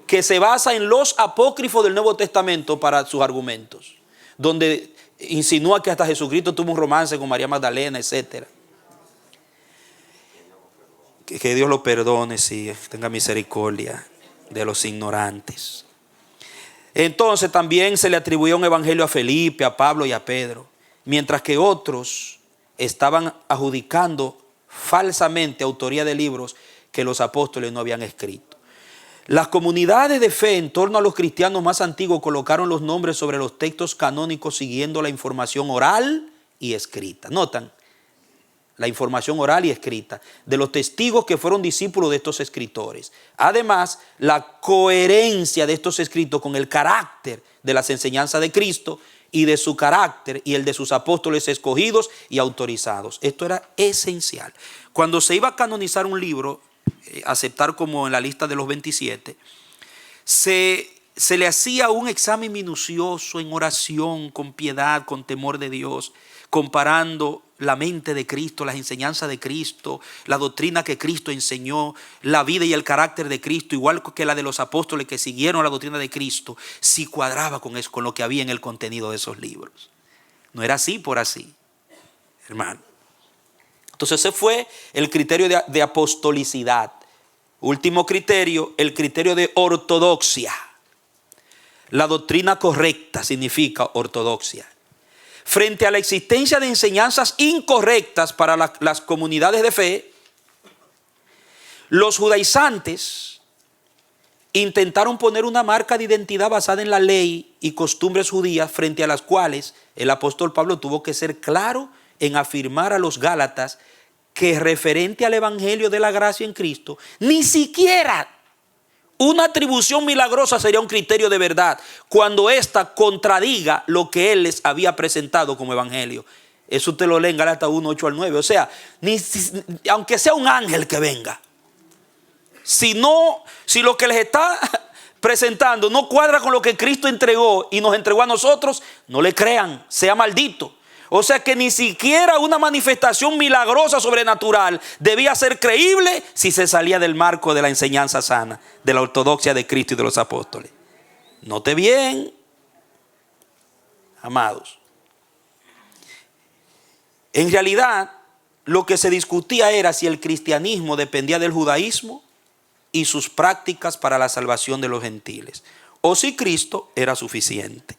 que se basa en los apócrifos del Nuevo Testamento para sus argumentos, donde insinúa que hasta Jesucristo tuvo un romance con María Magdalena, etc. Que Dios lo perdone, sí, tenga misericordia de los ignorantes. Entonces también se le atribuyó un evangelio a Felipe, a Pablo y a Pedro, mientras que otros estaban adjudicando falsamente autoría de libros que los apóstoles no habían escrito. Las comunidades de fe en torno a los cristianos más antiguos colocaron los nombres sobre los textos canónicos siguiendo la información oral y escrita. ¿Notan? la información oral y escrita, de los testigos que fueron discípulos de estos escritores. Además, la coherencia de estos escritos con el carácter de las enseñanzas de Cristo y de su carácter y el de sus apóstoles escogidos y autorizados. Esto era esencial. Cuando se iba a canonizar un libro, aceptar como en la lista de los 27, se le hacía un examen minucioso en oración, con piedad, con temor de Dios, comparando la mente de Cristo, las enseñanzas de Cristo, la doctrina que Cristo enseñó, la vida y el carácter de Cristo, igual que la de los apóstoles que siguieron la doctrina de Cristo, si cuadraba con eso, con lo que había en el contenido de esos libros. No era así por así, hermano. Entonces ese fue el criterio de apostolicidad. Último criterio, el criterio de ortodoxia. La doctrina correcta significa ortodoxia. Frente a la existencia de enseñanzas incorrectas para las comunidades de fe, los judaizantes intentaron poner una marca de identidad basada en la ley y costumbres judías, frente a las cuales el apóstol Pablo tuvo que ser claro en afirmar a los gálatas que, referente al evangelio de la gracia en Cristo, ni siquiera una atribución milagrosa sería un criterio de verdad cuando ésta contradiga lo que él les había presentado como evangelio. Eso usted lo lee en Gálatas 1, 8 al 9. O sea, aunque sea un ángel que venga, si lo que les está presentando no cuadra con lo que Cristo entregó y nos entregó a nosotros, no le crean, sea maldito. O sea que ni siquiera una manifestación milagrosa sobrenatural debía ser creíble si se salía del marco de la enseñanza sana, de la ortodoxia de Cristo y de los apóstoles. Note bien, amados. En realidad, lo que se discutía era si el cristianismo dependía del judaísmo y sus prácticas para la salvación de los gentiles, o si Cristo era suficiente.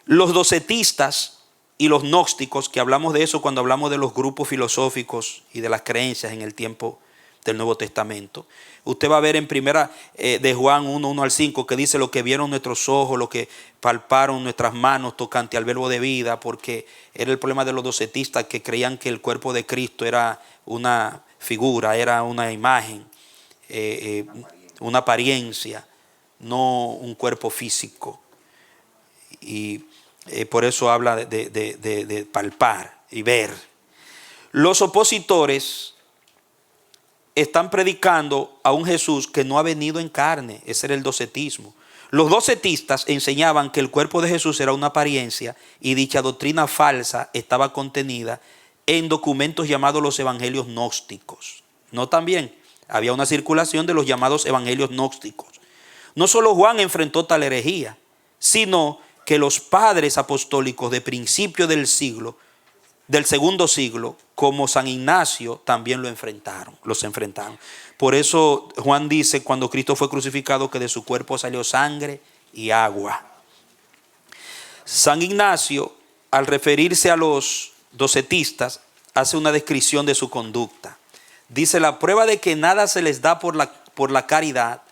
Los docetistas y los gnósticos, que hablamos de eso cuando hablamos de los grupos filosóficos y de las creencias en el tiempo del Nuevo Testamento. Usted va a ver en primera de Juan 1, 1 al 5, que dice: lo que vieron nuestros ojos, lo que palparon nuestras manos tocante al verbo de vida, porque era el problema de los docetistas, que creían que el cuerpo de Cristo era una figura, era una imagen, una apariencia, no un cuerpo físico. Y por eso habla de palpar y ver. Los opositores están predicando a un Jesús que no ha venido en carne. Ese era el docetismo. Los docetistas enseñaban que el cuerpo de Jesús era una apariencia, y dicha doctrina falsa estaba contenida en documentos llamados los evangelios gnósticos. No, también había una circulación de los llamados evangelios gnósticos. No solo Juan enfrentó tal herejía, sino que los padres apostólicos de principio del segundo siglo, como San Ignacio, también los enfrentaron. Por eso Juan dice, cuando Cristo fue crucificado, que de su cuerpo salió sangre y agua. San Ignacio, al referirse a los docetistas, hace una descripción de su conducta. Dice: la prueba de que nada se les da por la caridad,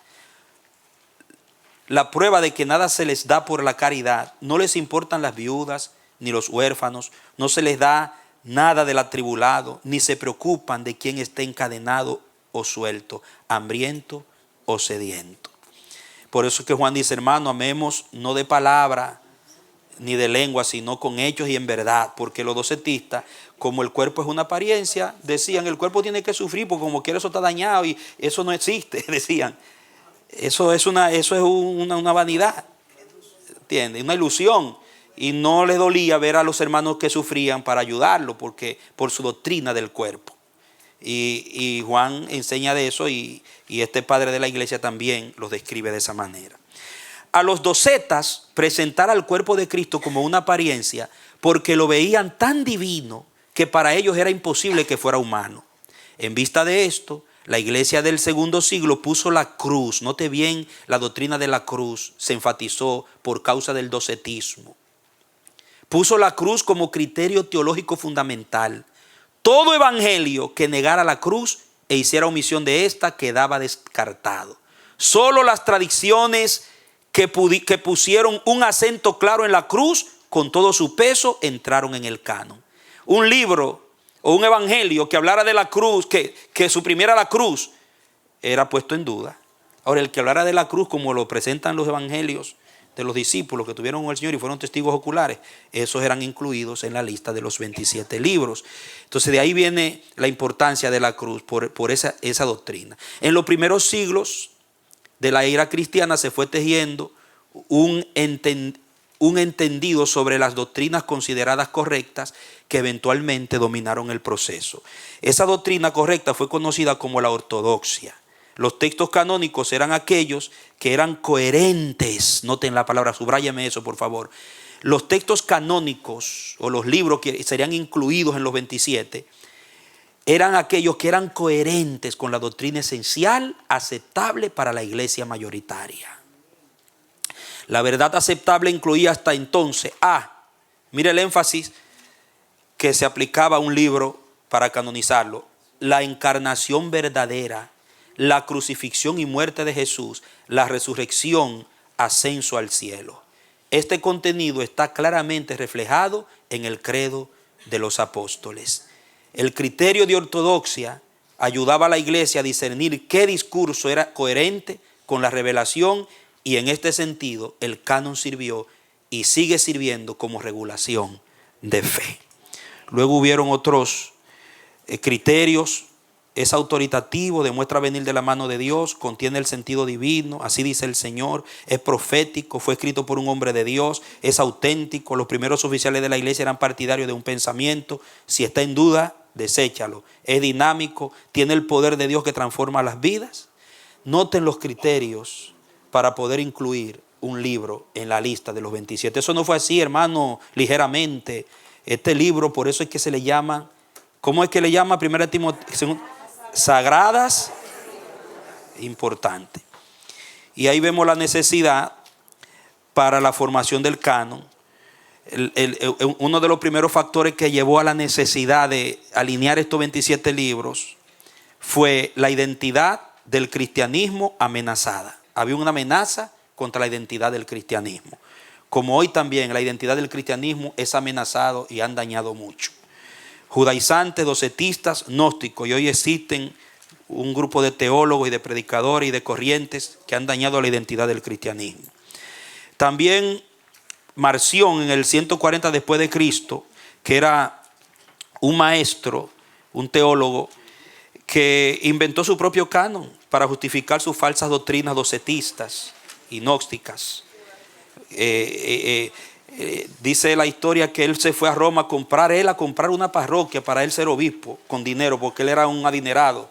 la prueba de que nada se les da por la caridad, no les importan las viudas ni los huérfanos, no se les da nada del atribulado, ni se preocupan de quién esté encadenado o suelto, hambriento o sediento. Por eso es que Juan dice: hermano, amemos no de palabra ni de lengua, sino con hechos y en verdad. Porque los docetistas, como el cuerpo es una apariencia, decían: el cuerpo tiene que sufrir porque como quiera eso está dañado y eso no existe, decían. Eso es una vanidad, ¿entiendes? Una ilusión. Y no le dolía ver a los hermanos que sufrían para ayudarlos, porque por su doctrina del cuerpo. Y Juan enseña de eso, y este padre de la iglesia también los describe de esa manera. A los docetas presentar al cuerpo de Cristo como una apariencia, porque lo veían tan divino que para ellos era imposible que fuera humano. En vista de esto, la iglesia del segundo siglo puso la cruz. Note bien, la doctrina de la cruz se enfatizó por causa del docetismo. Puso la cruz como criterio teológico fundamental. Todo evangelio que negara la cruz e hiciera omisión de esta quedaba descartado. Solo las tradiciones que pusieron un acento claro en la cruz con todo su peso entraron en el canon. Un libro o un evangelio que hablara de la cruz, que suprimiera la cruz, era puesto en duda. Ahora, el que hablara de la cruz como lo presentan los evangelios de los discípulos que tuvieron con el Señor y fueron testigos oculares, esos eran incluidos en la lista de los 27 libros. Entonces de ahí viene la importancia de la cruz por esa doctrina. En los primeros siglos de la era cristiana se fue tejiendo un entendido sobre las doctrinas consideradas correctas que eventualmente dominaron el proceso. Esa doctrina correcta fue conocida como la ortodoxia. Los textos canónicos eran aquellos que eran coherentes. Noten la palabra, subráyame eso por favor. Los textos canónicos o los libros que serían incluidos en los 27 eran aquellos que eran coherentes con la doctrina esencial, aceptable para la iglesia mayoritaria. La verdad aceptable incluía hasta entonces mire el énfasis que se aplicaba a un libro para canonizarlo: la encarnación verdadera, la crucifixión y muerte de Jesús, la resurrección, ascenso al cielo. Este contenido está claramente reflejado en el credo de los apóstoles. El criterio de ortodoxia ayudaba a la iglesia a discernir qué discurso era coherente con la revelación, y en este sentido el canon sirvió y sigue sirviendo como regulación de fe. Luego hubieron otros criterios. Es autoritativo, demuestra venir de la mano de Dios, contiene el sentido divino, así dice el Señor, es profético, fue escrito por un hombre de Dios, es auténtico. Los primeros oficiales de la iglesia eran partidarios de un pensamiento. Si está en duda, deséchalo. Es dinámico, tiene el poder de Dios que transforma las vidas. Noten los criterios para poder incluir un libro en la lista de los 27. Eso no fue así, hermano, ligeramente. Este libro, por eso es que se le llama, ¿cómo es que le llama? 1 Timoteo, sagradas, importante. Y ahí vemos la necesidad para la formación del canon. Uno de los primeros factores que llevó a la necesidad de alinear estos 27 libros fue la identidad del cristianismo amenazada. Había una amenaza contra la identidad del cristianismo. Como hoy también la identidad del cristianismo es amenazado y han dañado mucho. Judaizantes, docetistas, gnósticos, y hoy existen un grupo de teólogos y de predicadores y de corrientes que han dañado la identidad del cristianismo. También Marción, en el 140 después de Cristo, que era un maestro, un teólogo, que inventó su propio canon para justificar sus falsas doctrinas docetistas y gnósticas. Dice la historia que él se fue a Roma a comprar una parroquia para él ser obispo con dinero, porque él era un adinerado.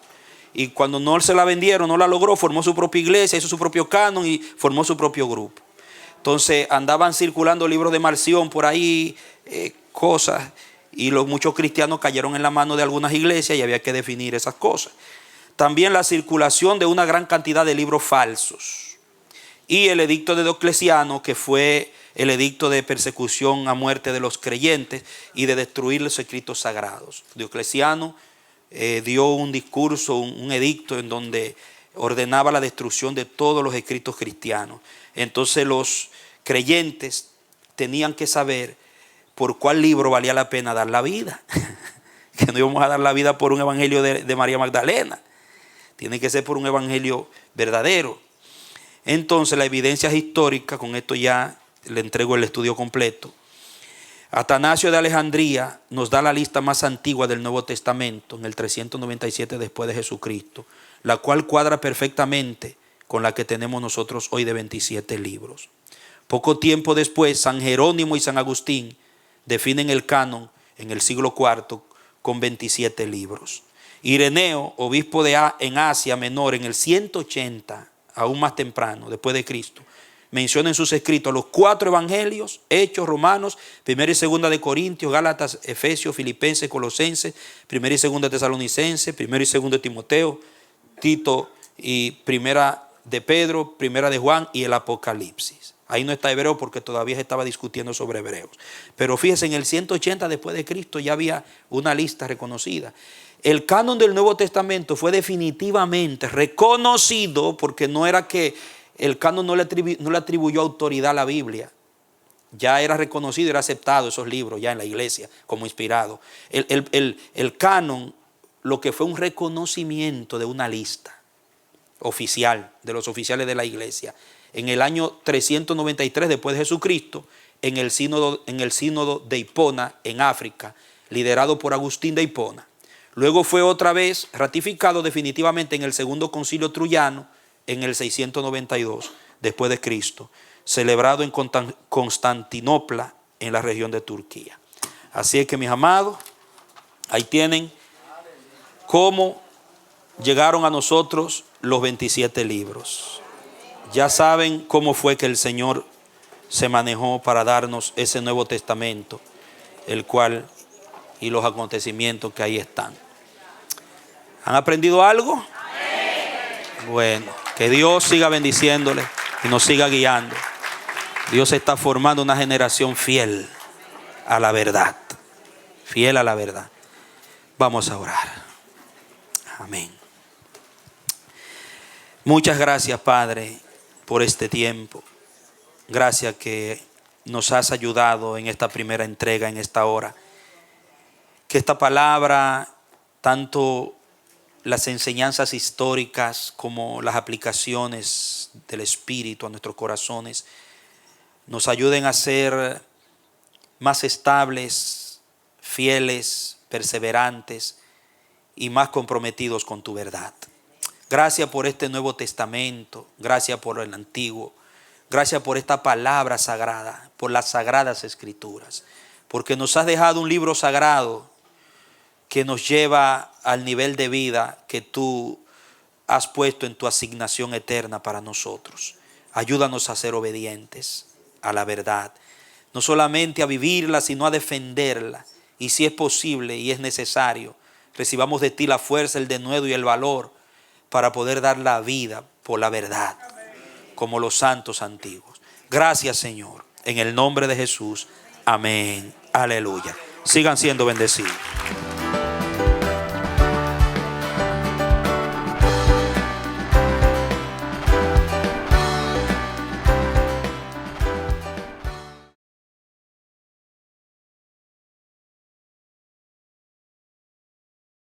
Y cuando no se la vendieron, no la logró, formó su propia iglesia, hizo su propio canon y formó su propio grupo. Entonces andaban circulando libros de Marción por ahí, cosas, y muchos cristianos cayeron en la mano de algunas iglesias y había que definir esas cosas. También la circulación de una gran cantidad de libros falsos. Y el edicto de Diocleciano, que fue el edicto de persecución a muerte de los creyentes y de destruir los escritos sagrados. Diocleciano dio un discurso, un edicto en donde ordenaba la destrucción de todos los escritos cristianos. Entonces los creyentes tenían que saber por cuál libro valía la pena dar la vida. Que no íbamos a dar la vida por un evangelio de María Magdalena. Tiene que ser por un evangelio verdadero. Entonces la evidencia es histórica, con esto ya le entrego el estudio completo. Atanasio de Alejandría nos da la lista más antigua del Nuevo Testamento, en el 397 después de Jesucristo, la cual cuadra perfectamente con la que tenemos nosotros hoy de 27 libros. Poco tiempo después, San Jerónimo y San Agustín definen el canon en el siglo IV con 27 libros. Ireneo, obispo en Asia Menor, en el 180, aún más temprano, después de Cristo, menciona en sus escritos los 4 evangelios: Hechos, Romanos, 1 y 2 de Corintios, Gálatas, Efesios, Filipenses, Colosenses, 1 y 2 de Tesalonicenses, 1 y 2 de Timoteo, Tito y 1 de Pedro, 1 de Juan y el Apocalipsis. Ahí no está Hebreo porque todavía se estaba discutiendo sobre Hebreos. Pero fíjense, en el 180 después de Cristo ya había una lista reconocida. El canon del Nuevo Testamento fue definitivamente reconocido, porque no era que el canon no le atribuyó autoridad a la Biblia. Ya era reconocido y era aceptado esos libros ya en la iglesia como inspirados. El canon, lo que fue un reconocimiento de una lista oficial, de los oficiales de la iglesia. En el año 393 después de Jesucristo, en el sínodo de Hipona, en África, liderado por Agustín de Hipona. Luego fue otra vez ratificado definitivamente en el segundo concilio truyano, en el 692 después de Cristo, celebrado en Constantinopla, en la región de Turquía. Así es que, mis amados, ahí tienen cómo llegaron a nosotros los 27 libros. Ya saben cómo fue que el Señor se manejó para darnos ese Nuevo Testamento, el cual y los acontecimientos que ahí están. ¿Han aprendido algo? Bueno, que Dios siga bendiciéndole y nos siga guiando. Dios está formando una generación fiel a la verdad. Fiel a la verdad. Vamos a orar. Amén. Muchas gracias, Padre, por este tiempo. Gracias que nos has ayudado en esta primera entrega, en esta hora. Que esta palabra, tanto las enseñanzas históricas como las aplicaciones del Espíritu a nuestros corazones, nos ayuden a ser más estables, fieles, perseverantes y más comprometidos con tu verdad. Gracias por este Nuevo Testamento, gracias por el Antiguo, gracias por esta palabra sagrada, por las sagradas Escrituras, porque nos has dejado un libro sagrado que nos lleva al nivel de vida que tú has puesto en tu asignación eterna para nosotros. Ayúdanos a ser obedientes a la verdad, no solamente a vivirla, sino a defenderla. Y si es posible y es necesario, recibamos de ti la fuerza, el denuedo y el valor para poder dar la vida por la verdad, como los santos antiguos. Gracias, Señor, en el nombre de Jesús. Amén. Aleluya. Sigan siendo bendecidos.